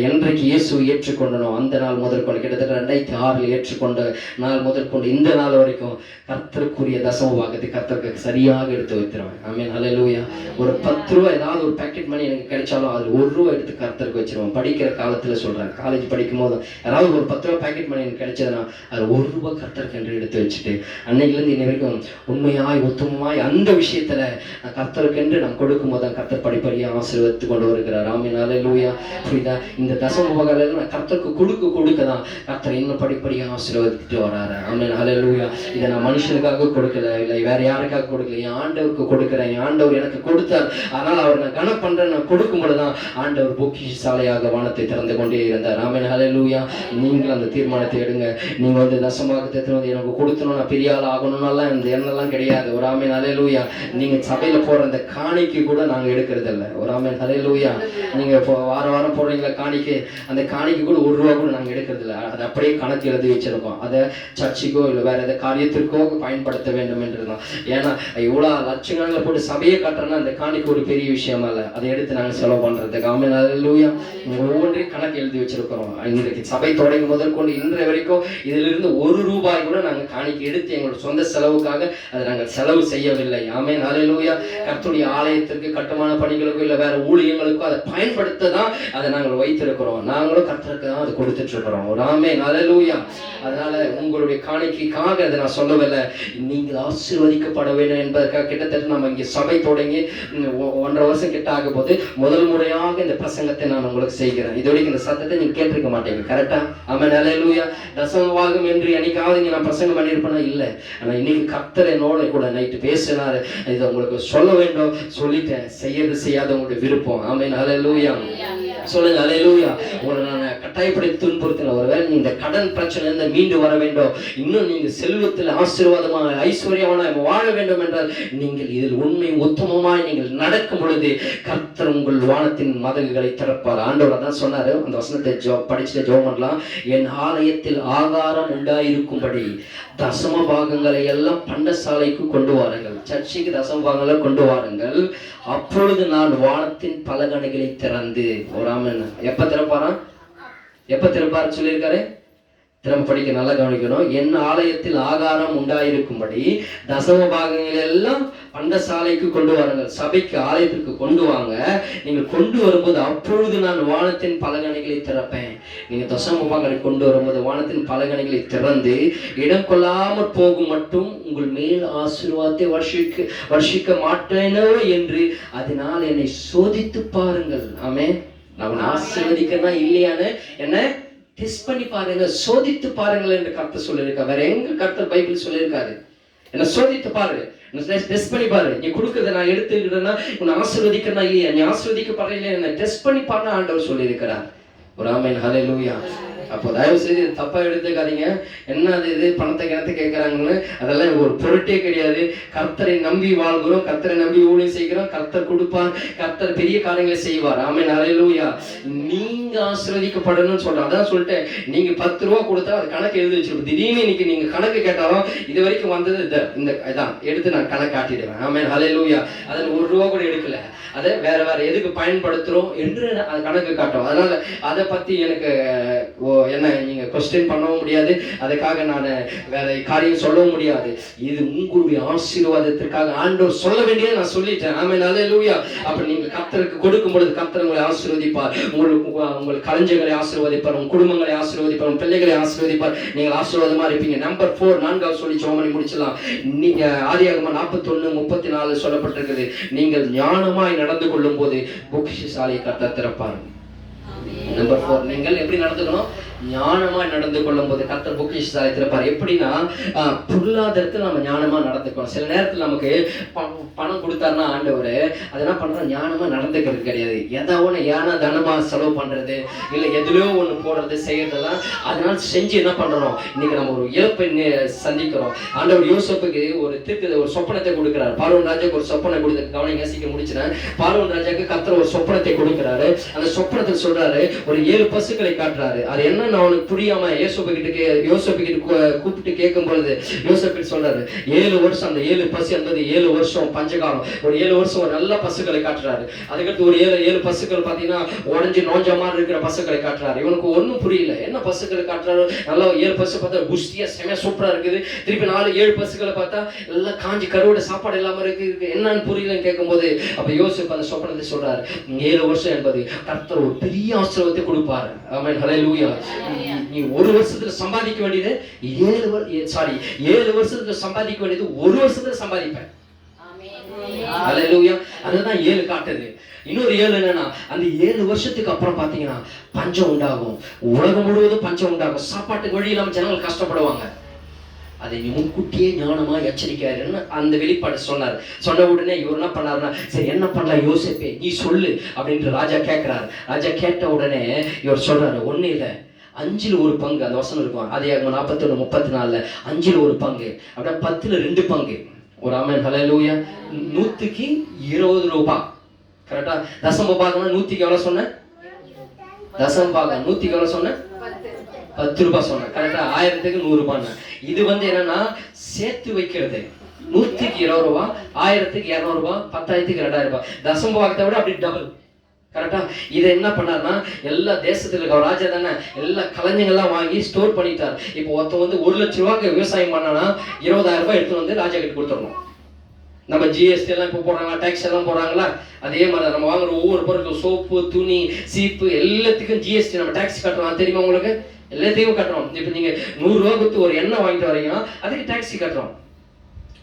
என்றைக்கு இயேசு ஏற்றுக்கொண்டனோ அந்த நாள் முதற்கொண்டு, கிட்டத்தட்ட 2006 ஏற்றுக்கொண்ட நாள் முதற்கொண்டு இந்த நாள் வரைக்கும் கர்த்தருக்குரிய தசம பாகத்தை கர்த்தருக்கு சரியாக எடுத்து வைத்திருவேன். ஆமென் ஹல்லேலூயா. ஒரு 10 ரூபா ஏதாவது ஒரு பேக்கெட் மணி எனக்கு கிடைச்சாலும் அது 1 ரூபா எடுத்து கர்த்தருக்கு வச்சிருவேன். படிக்கிற காலத்துல சொல்றேன், காலேஜ் படிக்கும் போது யாராவது ஒரு 10 ரூபா பேக்கெட் மணி எனக்கு கிடைச்சதுன்னா அது 1 ரூபா கர்த்தருக்கு என்று எடுத்து வச்சுட்டு அன்னைக்குலேருந்து இன்னை வரைக்கும் உண்மையாய் உத்தமமாய் அந்த விஷயத்துல கர்த்தருக்கு என்று நாம் கொடுக்கும் போது கர்த்தர் படிப்படியாக ஆசீர்வதித்து கொண்டு வருகிறார். ஆமென் ஹல்லேலூயா. புரியுதா? இந்த தசம பாகம் நான் கர்த்தருக்கு கொடுக்க தான் கர்த்தர் இன்னும் படிப்படியாக ஆசீர்வதித்து வராரு. ஆமென் ஹல்லேலூயா. இதை நான் மனுஷனுக்காக கொடுக்கல, இல்லை வேற யாருக்காக கொடுக்கல, என் ஆண்டவருக்கு கொடுக்கிறேன். என் ஆண்டவர் எனக்கு கொடுத்தார், அதனால் அவர் நான் கணக்கு பண்றேன். நான் கொடுக்கும் பொழுதுதான் ஆண்டவர் பொக்கிஷசாலையாக வானத்தை திறந்து கொண்டே இருந்தார். ஆமென் ஹல்லேலூயா. நீங்கள் அந்த தீர்மானத்தை எடுங்க. நீங்க தசமபாகத்தை எனக்கு கொடுத்தணும், நான் பெரிய ஆள் ஆகணும்னாலாம் இந்த எண்ணெல்லாம் கிடையாது. ஒரு ஆமென் ஹல்லேலூயா. நீங்க சபையில போற அந்த காணிக்கை கூட நாங்க எடுக்கிறது இல்லை. ஒரு ஆமென் ஹல்லேலூயா. நீங்க வாரம் போடுறீங்களா காணிக்கை, அந்த காணிக்கை கூட 1 ரூபா கூட நாங்க எடுக்கிறது இல்லை. அதை அப்படியே கணக்கு எழுதி வச்சிருக்கோம். அதை சர்ச்சுக்கோ இல்லை வேற ஏதாவது காரியத்திற்கோ பயன்படுத்த வேண்டும் என்றுதான். ஏன்னா இவ்வளவு லட்சங்களில் போட்டு சபையை கட்டுறோன்னா அந்த காணிக்கை ஒரு பெரிய விஷயமா இல்லை, அதை எடுத்து நாங்க செலவு பண்றதுக்கு. ஆமென் ஹல்லேலூயா. ஒவ்வொன்றையும் கணக்கு எழுதி வச்சிருக்கிறோம். இன்றைக்கு சபை தொடங்கி முதற்கொண்டு இன்றைய வரைக்கும் இதிலிருந்து 1 ரூபாய் கூட நாங்க காணிக்கை எடுத்து எங்களோட சொந்த செலவுக்காக அதை நாங்கள் செலவு செய்யவில்லை. ஆமென் ஹல்லேலூயா. கர்த்தருடைய ஆலயத்திற்கு கட்டுமான பணிகளுக்கோ இல்லை வேற ஊழியங்களுக்கோ அதை பயன்படுத்த தான் அதை நாங்கள் வைத்திருக்கிறோம். நாங்களும் கர்த்தருக்கு தான் அதை கொடுத்துட்டு இருக்கிறோம். ஒரு ஆமென் ஹல்லேலூயா. அதனால உங்களுடைய காணிக்கைக்காக அதை நான் சொல்லவில்லை, நீங்கள் ஆசீர்வதிக்கப்பட வேண்டும் என்பதற்காக. கிட்டத்தட்ட நம்ம இங்கே சபை தொடங்கி 1.5 வருஷம் கிட்ட ஆக போது முதல் முறையாக இந்த பிரசங்கத்தை நான் உங்களுக்கு செய்கிறேன். இதோடைக்கு இந்த சத்தத்தை நீங்க கேட்டிருக்க மாட்டீங்க. கரெக்டா? ஆமென் ஹல்லேலூயா. தசமபாகம் என்று என்னைக்காவது இங்க நான் பிரசங்கம் பண்ணியிருப்பேனா? இல்லை. ஆனா இன்னைக்கு கர்த்தர் என்னோட கூட நைட்டு பேசினாரு. இதை உங்களுக்கு சொல்ல வேண்டும், சொல்லிட்டேன். செய்யறது செய்யாத உங்களுடைய விருப்பம். ஆமென் ஹல்லேலூயா. சொல்லுங்க ஹல்லேலூயா. உங்களை நான் கட்டாயப்படுத்தி துன்புறுத்தின ஒருவேளை இந்த கடன் பிரச்சனை மீண்டு வர வேண்டும், இன்னும் நீங்க செல்வத்தில் ஆசீர்வாதமாக ஐஸ்வர்யமான வாழ வேண்டும் என்றால் நீங்கள் இதில் உண்மை உத்தமமாய் நீங்கள் நடக்கும் பொழுது கர்த்தர் உங்கள் வானத்தின் மதகுகளை திறப்பார். ஆண்டவர் தான் சொன்னாரு. அந்த வசனத்தை படிச்சுட்டு ஜெபம் பண்ணலாம். என் ஆலயத்தில் ஆகாரம் உண்டாயிருக்கும்படி தசம பாகங்களை எல்லாம் பண்டசாலைக்கு கொண்டு வாருங்கள், சர்ச்சைக்கு தசம பாகங்களை கொண்டு வாருங்கள், அப்பொழுது நான் வானத்தின் பலகணிகளை திறந்து. ஒரு ஆமென். எப்ப திறப்பாரு சொல்லியிருக்காரு? திரும்ப படிக்க நல்லா கவனிக்கணும். என் ஆலயத்தில் ஆகாரம் உண்டாயிருக்கும்படி தசம பாகங்கள் எல்லாம் பண்டசாலைக்கு கொண்டு வாருங்கள், சபைக்கு ஆலயத்திற்கு கொண்டு வாங்க. நீங்கள் கொண்டு வரும்போது அப்பொழுது நான் வானத்தின் பலகணிகளை திறப்பேன். நீங்க தசம பாகங்களை கொண்டு வரும்போது வானத்தின் பலகணிகளை திறந்து இடம் கொள்ளாமல் போகும் மட்டும் உங்கள் மேல் ஆசீர்வாதத்தை வர்ஷிக்க மாட்டேனோ என்று அதனால் என்னை சோதித்து பாருங்கள். ஆமென். நான் ஆசீர்வதிக்கிறதா இல்லையான்னு என்ன டெஸ்ட் பண்ணி பாருங்க, சோதித்து பாருங்கள் என்று கர்த்தர் சொல்லியிருக்காரு. வேற எங்க கர்த்தர் பைபிள் சொல்லியிருக்காரு? என்ன சோதித்து பாரு, டெஸ்ட் பண்ணி பாரு. நீ கொடுக்கறத நான் எடுத்துக்கிட்டேன்னா உன்னை ஆசீர்வதிக்கிறனா இல்லையா, நீ ஆசீர்வதிக்கப்படுற இல்லையா, என்ன டெஸ்ட் பண்ணி பாருங்க ஆண்டவர் சொல்லியிருக்கிறார். ஒரு ஆமென் ஹல்லேலூயா. அப்போ தயவு செய்து தப்பா எடுத்துக்காதீங்க. என்ன அது இது பணத்தை கிணத்தை கேட்கறாங்கன்னு, அதெல்லாம் ஒரு பொருட்டே கிடையாது. கர்த்தரை நம்பி வாழ்கிறோம், கர்த்தரை நம்பி ஊழியம் செய்கிறோம். கர்த்தர் கொடுப்பார், கர்த்தர் பெரிய காரியங்களை செய்வார். ஆமென் ஹல்லேலூயா. நீங்க ஆசீர்வதிக்கப்படணும்னு சொல்றேன். அதான் சொல்லிட்டேன், நீங்க 10 ரூபா கொடுத்தா அது கணக்கு எழுதி வச்சிருப்போம். திடீர்னு இன்னைக்கு நீங்க கணக்கு கேட்டாலும் இது வரைக்கும் வந்தது இந்த இதான் எடுத்து நான் கணக்கு காட்டிடுவேன். ஆமென் ஹல்லேலூயா. அதில் 1 ரூபா கூட எடுக்கல, அதை வேற எதுக்கு பயன்படுத்துறோம் என்று அது கணக்கு காட்டும். அதனால அதை பத்தி எனக்கு என்ன நீங்க கொஸ்டின் பண்ணவும் முடியாது, அதுக்காக நான் வேற காரியம் சொல்லவும் முடியாது. இது உங்களுடைய ஆசீர்வாதத்திற்காக ஆண்டவர் சொல்ல வேண்டியதை நான் சொல்லிட்டேன். ஆமென் ஹல்லேலூயா. அப்ப நீங்க கர்த்தருக்கு கொடுக்கும் பொழுது கர்த்தர் உங்களை ஆசீர்வதிப்பார், உங்கள் களஞ்சியங்களை ஆசீர்வதிப்பார், உங்க குடும்பங்களை ஆசீர்வதிப்பார், உங்க பிள்ளைகளை ஆசீர்வதிப்பார். நீங்கள் ஆசீர்வாதமா இருப்பீங்க. நம்பர் 4, 4வது சொல்லி சோமனை முடிச்சலாம். நீங்க ஆதியாகமம் 41:34 சொல்லப்பட்டிருக்குது, நீங்கள் ஞானமாய் நடந்து கொள்ளும் போது பொக்கிஷசாலையை கர்த்தர் திறப்பார். நம்பர் 4, நீங்கள் எப்படி நடந்துக்கணும்? ஞானமா நடந்து கொள்ளும் போது கர்த்தர் பொக்கிஷசாலை திறப்பார். எப்படின்னா பொருளாதாரத்தில் நம்ம ஞானமா நடந்துக்கணும். சில நேரத்தில் நமக்கு பணம் கொடுத்தாருன்னா ஆண்டவர் அது என்ன பண்றோம், ஞானமா நடந்துக்கிறது கிடையாது. ஏதோ ஒன்று ஏன்னா தனமா செலவு பண்றது, இல்லை எதுலையோ ஒன்று போடுறது செய்யறதெல்லாம் அதனால செஞ்சு என்ன பண்றோம், இன்னைக்கு நம்ம ஒரு இழப்பை சந்திக்கிறோம். ஆண்டவர் யோசேப்புக்கு ஒரு சொப்பனத்தை கொடுக்கிறார். பார்வோன் ராஜாக்கு ஒரு சொப்பனை கொடுத்து, கவனிங்க சீக்கிரம் முடிச்சுறேன். பார்வோன் ராஜாக்கு கர்த்தர் ஒரு சொப்பனத்தை கொடுக்கிறாரு. அந்த சொப்பனத்தில் சொல்றாரு, ஒரு 7 பசுக்களை காட்டுறாரு. அது என்னன்னு அவனுக்கு புரியாம யோசேப்பு கிட்ட கூப்பிட்டு கேட்கும் பொழுது யோசேப்பு சொல்றாரு, 7 வருஷம் அந்த 7 பசு என்பது 7 வருஷம் பஞ்சகாலம். ஒரு 7 வருஷம் ஒரு நல்ல பசுக்களை காட்டுறாரு. அதுக்கடுத்து ஒரு 7 பசுக்கள் பாத்தீங்கன்னா உடஞ்சி நோஞ்ச மாதிரி இருக்கிற பசுக்களை காட்டுறாரு. இவனுக்கு ஒன்னும் புரியல, என்ன பசுக்களை காட்டுறாரு. நல்லா 7 பசு பார்த்தா குஷ்டியா செமையா சூப்பரா இருக்குது. திருப்பி 7 பசுக்களை பார்த்தா எல்லாம் காஞ்சி கருவோட சாப்பாடு இல்லாம இருக்கு, என்னன்னு புரியலன்னு கேட்கும் போது அப்ப யோசேப்பு அந்த சொப்பனத்தை சொல்றாரு, 7 வருஷம் என்பது கர்த்தர் ஒரு பெரிய ஆசீர்வாதத்தை கொடுப்பாரு. ஆமென், ஹல்லேலூயா. நீ ஒரு வருஷத்துல சம்பாதிக்க வேண்டியது 7 வருஷத்துல சம்பாதிக்க வேண்டியது 1 வருஷத்துல சம்பாதிப்பேன். ஹல்லேலூயா. அதுதான் 7 காட்டுது. இன்னொரு 7 என்னன்னா, அந்த 7 வருஷத்துக்கு அப்புறம் பாத்தீங்கன்னா பஞ்சம் உண்டாகும். உலகம் முழுவதும் பஞ்சம் உண்டாகும். சாப்பாட்டுக்கு வழி இல்லாம ஜனங்கள் கஷ்டப்படுவாங்க. அதை நீ முன்கூட்டியே ஞானமா எச்சரிக்கையாருன்னு அந்த வெளிப்பாடு சொன்னார். சொன்ன உடனே இவர் என்ன பண்ணாருன்னா, சரி என்ன பண்ணலாம் யோசேப்பே நீ சொல்லு அப்படின்ட்டு ராஜா கேட்கிறாரு. ராஜா கேட்ட உடனே இவர் சொல்றாரு, ஒண்ணு இல்லை 5ல் 1 பங்கு, அந்த வசனம் இருக்கும் அதே 41:34, 5ல் 1 பங்கு அப்படியே 10ல் 2 பங்கு. ஒரு ஆமென், ஹல்லேலூயா. 100க்கு 20 ரூபாய். கரெக்டா? தசம பாகம்னா 100க்கு எவ்வளவு சொன்னேன்? தசம பாகம் 100க்கு எவ்வளவு சொன்னேன்? 10 ரூபாய் சொன்னேன். கரெக்டா? 1000க்கு 100 ரூபாய். இது என்னன்னா சேர்த்து வைக்கிறது. 100க்கு 20 ரூபாய், 1000க்கு 200 ரூபாய், 10,000க்கு 2000 ரூபாய். தசம பாகத்தை விட அப்படி டபுள். கரெக்டா? இதை என்ன பண்ணாருன்னா, எல்லா தேசத்துல இருக்க ராஜா தானே எல்லா கலைஞங்கள்லாம் வாங்கி ஸ்டோர் பண்ணிட்டார். இப்போ ஒருத்தன் 1 லட்சம் ரூபாய்க்கு விவசாயம் பண்ணானா 20,000 ரூபாய் எடுத்து வந்து ராஜா கிட்ட கொடுத்துடணும். நம்ம ஜிஎஸ்டி எல்லாம் இப்போ போடுறாங்களா, டேக்ஸ் எல்லாம் போடுறாங்களா, அதே மாதிரி நம்ம வாங்குற ஒவ்வொரு பொருளுக்கும் சோப்பு, துணி, சீப்பு எல்லாத்துக்கும் ஜிஎஸ்டி நம்ம டேக்ஸ் கட்டுறோம். தெரியுமா உங்களுக்கு? எல்லாத்தையும் கட்டுறோம். இப்போ நீங்க 100 ரூபா கொடுத்து ஒரு எண்ணெய் வாங்கிட்டு வரீங்கன்னா அதுக்கு டாக்ஸி கட்டுறோம்.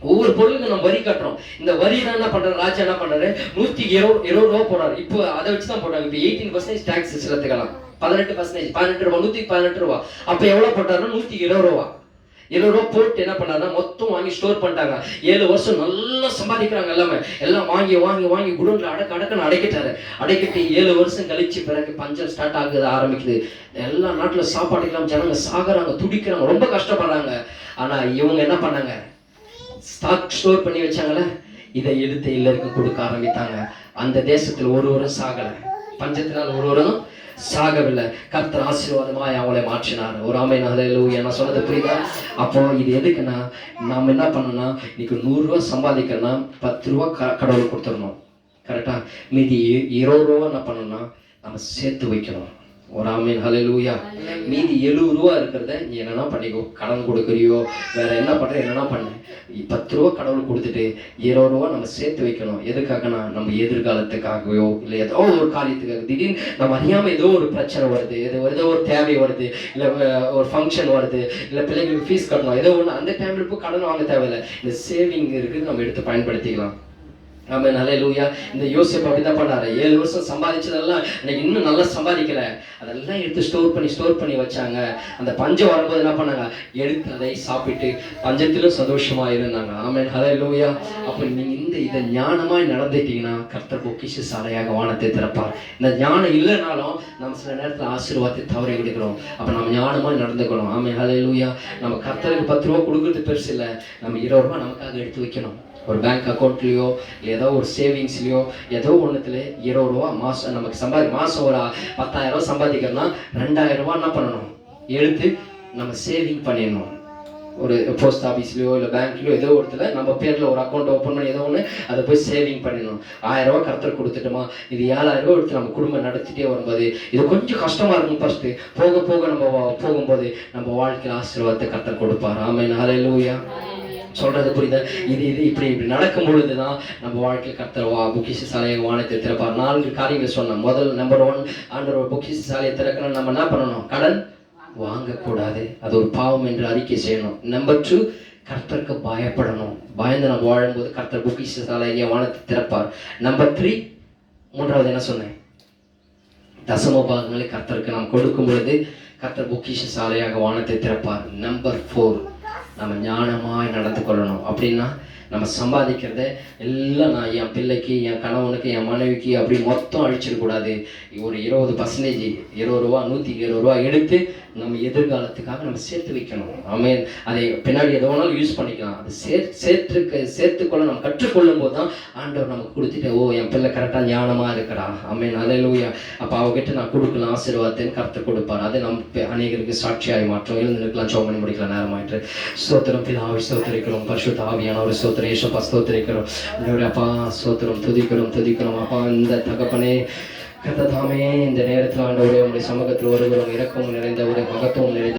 ஒவ்வொரு பொருளுக்கும் நம்ம வரி கட்டுறோம். இந்த வரி தான் என்ன பண்றாரு, ராஜா என்ன பண்றாரு, 120 ரூபா போடுறாரு. இப்போ அதை வச்சுதான் போடுறாங்க. இப்போ 18% டாக்ஸ் சிலத்துக்கலாம், 18%, 18 ரூபா, 118 ரூபா. அப்ப எவ்வளவு போட்டாருன்னா 120 ரூபா. 20 ரூபா போட்டு என்ன பண்ணாருன்னா மொத்தம் வாங்கி ஸ்டோர் பண்ணிட்டாங்க. 7 வருஷம் நல்லா சம்பாதிக்கிறாங்க. எல்லாம் வாங்கி வாங்கி வாங்கி குடோன்ல அடக்குன்னு அடைக்கிட்டாரு. அடைக்கிட்டு 7 வருஷம் கழிச்சு பிறகு பஞ்சம் ஸ்டார்ட் ஆரம்பிக்குது. எல்லா நாட்டுல சாப்பாடு இல்லாம ஜனங்க சாகுறாங்க, துடிக்கிறாங்க, ரொம்ப கஷ்டப்படுறாங்க. ஆனா இவங்க என்ன பண்ணாங்க, ஸ்டாக் ஸ்டோர் பண்ணி வச்சாங்களே, இதை எடுத்து எல்லாருக்கும் கொடுக்க ஆரம்பித்தாங்க. அந்த தேசத்தில் ஒருவரும் சாகல, பஞ்சத்தினால் ஒருவரும் சாகவில்லை. கர்த்தர் ஆசீர்வாதமாய் அவளை மாற்றினார். ஒரு ஆமென், ஹல்லேலூயா. நான் சொன்னது புரியுதா? அப்போ இது எதுக்குன்னா, நாம் என்ன பண்ணணும்னா, இன்னைக்கு 100 ரூபா சம்பாதிக்கணும்னா 10 ரூபா கடவுளுக்கு கொடுத்துடணும். கரெக்டா? மீதி 20 ரூபா என்ன பண்ணணும்னா நம்ம சேர்த்து வைக்கணும். ஒரு ஆமென், ஹல்லேலூயா. மீதி 70 ரூபா இருக்கிறத நீ என்னன்னா பண்ணிக்கோ, கடன் கொடுக்குறியோ வேற என்ன பண்ற, என்னன்னா பண்ணு. 10 ரூபா கடவுள் கொடுத்துட்டு 20 ரூபா நம்ம சேர்த்து வைக்கணும். எதுக்காகனா நம்ம எதிர்காலத்துக்காகவோ இல்லை ஏதோ ஒரு காரியத்துக்காக. திடீர்னு நம்ம அறியாம ஏதோ ஒரு பிரச்சனை வருது, ஏதோ ஒரு தேவை வருது, இல்லை ஒரு ஃபங்க்ஷன் வருது, இல்லை பிள்ளைங்களுக்கு ஃபீஸ் கட்டணும், ஏதோ ஒன்று, அந்த டைம்ல இப்போ கடன் வாங்க தேவையில்லை. இந்த சேவிங் இருக்குது, நம்ம எடுத்து பயன்படுத்திக்கலாம். ஆமென், ஹல்லேலூயா. இந்த யோசேப்பு அப்படிதான் பண்ணாரு. 7 வருஷம் சம்பாதிச்சதெல்லாம் இன்னைக்கு இன்னும் நல்லா சம்பாதிக்கல, அதெல்லாம் எடுத்து ஸ்டோர் பண்ணி வச்சாங்க. அந்த பஞ்சம் வரும்போது என்ன பண்ணாங்க, எடுத்து அதை சாப்பிட்டு பஞ்சத்திலும் சந்தோஷமா இருந்தாங்க. ஆமென், ஹல்லேலூயா. அப்ப நீங்க இதை ஞானமாய் நடந்துட்டீங்கன்னா கர்த்தர் பொக்கிஷ சாலையாக வானத்தை திறப்பார். இந்த ஞானம் இல்லைனாலும் நம்ம சில நேரத்தில் ஆசீர்வாதத்தை தவறி விடுக்கிறோம். அப்ப நம்ம ஞானமாய் நடந்துக்கணும். ஆமென், ஹல்லேலூயா. நம்ம கர்த்தருக்கு 10 ரூபா கொடுக்கறது பெருசு இல்லை, நம்ம 20 ரூபா நமக்காக எடுத்து வைக்கணும். ஒரு பேங்க் அக்கௌண்ட்லையோ இல்லை ஏதோ ஒரு சேவிங்ஸ்லையோ ஏதோ ஒன்றுத்துல 20 ரூபா மாதம் நமக்கு மாதம் ஒரு 10,000 ரூபா சம்பாதிக்கிறோம்னா 2,000 ரூபா என்ன பண்ணணும், எடுத்து நம்ம சேவிங் பண்ணிடணும். ஒரு போஸ்ட் ஆஃபீஸ்லையோ இல்லை பேங்க்லையோ ஏதோ ஒருத்துல நம்ம பேரில் ஒரு அக்கௌண்ட் ஓப்பன் பண்ணி ஏதோ ஒன்று அதை போய் சேவிங் பண்ணிடணும். 1000 ரூபா கர்த்தர் கொடுத்துட்டோமா, இது 7,000 ரூபா எடுத்து நம்ம குடும்பம் நடத்திட்டே வரும்போது இது கொஞ்சம் கஷ்டமாக இருக்கும் ஃபர்ஸ்ட்டு. போக போக நம்ம போகும்போது நம்ம வாழ்க்கையில் ஆசீர்வாதத்தை கர்த்தர் கொடுப்பார். ஆமென், ஹல்லேலூயா. சொல்றது புரியுதா? இது இப்படி நடக்கும் பொழுதுதான் நம்ம வாழ்க்கையில் கர்த்தர் பொக்கிஷ சாலையை வானத்தை திறப்பார். 4 காரியங்கள் சொன்னோம். முதல் நம்பர் 1, ஆண்டவர் பொக்கிஷ சாலையை திறக்கணும். நம்ம என்ன பண்ணணும், கடன் வாங்கக்கூடாது, அது ஒரு பாவம் என்று அறிக்கை செய்யணும். நம்பர் 2, கர்த்தருக்கு பயப்படணும். பயந்து நம்ம வாழும்போது கர்த்தர் பொக்கிஷ சாலையை வானத்தை திறப்பார். நம்பர் 3, மூன்றாவது என்ன சொன்னேன், தசம பாகங்களை கர்த்தருக்கு நாம் கொடுக்கும் பொழுது கர்த்தர் பொக்கிஷ சாலையாக வானத்தை திறப்பார். நம்பர் 4, நம்ம ஞானமாய் நடந்து கொள்ளணும். அப்படின்னா நம்ம சம்பாதிக்கிறத எல்லாம் நான் என் பிள்ளைக்கு, என் கணவனுக்கு, என் மனைவிக்கு அப்படி மொத்தம் அழிச்சிடக்கூடாது. ஒரு 20%, 20 ரூபா, 120 ரூபா எடுத்து நம்ம எதிர்காலத்துக்காக நம்ம சேர்த்து வைக்கணும். ஆமென். அதை பின்னாடி எது வேணாலும் யூஸ் பண்ணிக்கலாம். அது சேர்த்துக்கொள்ள நம்ம கற்றுக்கொள்ளும் போது தான் ஆண்டவர் நமக்கு கொடுத்துட்டு, ஓ என் பிள்ளை கரெக்டாக ஞானமாக இருக்கிறா, ஆமென், அல்லேலூயா, அப்போ அவகிட்ட நான் கொடுக்கலாம் ஆசீர்வாதத்தைன்னு கர்த்தர் கொடுப்பார். அது நம்ம அநேகருக்கு சாட்சியாகி மாற்றம். எழுந்திருக்கலாம், ஜெபம் பண்ணி முடிக்கலாம், நேரமாயிட்டு. ஸ்தோத்திரம் பிதாவே, ஸ்தோத்திரிக்கிறோம். பரிசுத்த ஆவியானவரே ஸ்தோத்திரம். ஏசப்பா ஸ்தோத்திரிக்கிறோம். அப்பா ஸ்தோத்திரம், துதிக்கிறோம் அப்பா. இந்த தகப்பனே கர்த்தர் தாமே இந்த நேரத்தில் ஆண்டவரே உங்களுடைய சமூகத்தில் வருகிறோம். இரக்கமும் நிறைந்த ஒரு மகத்துவம் நிறைந்த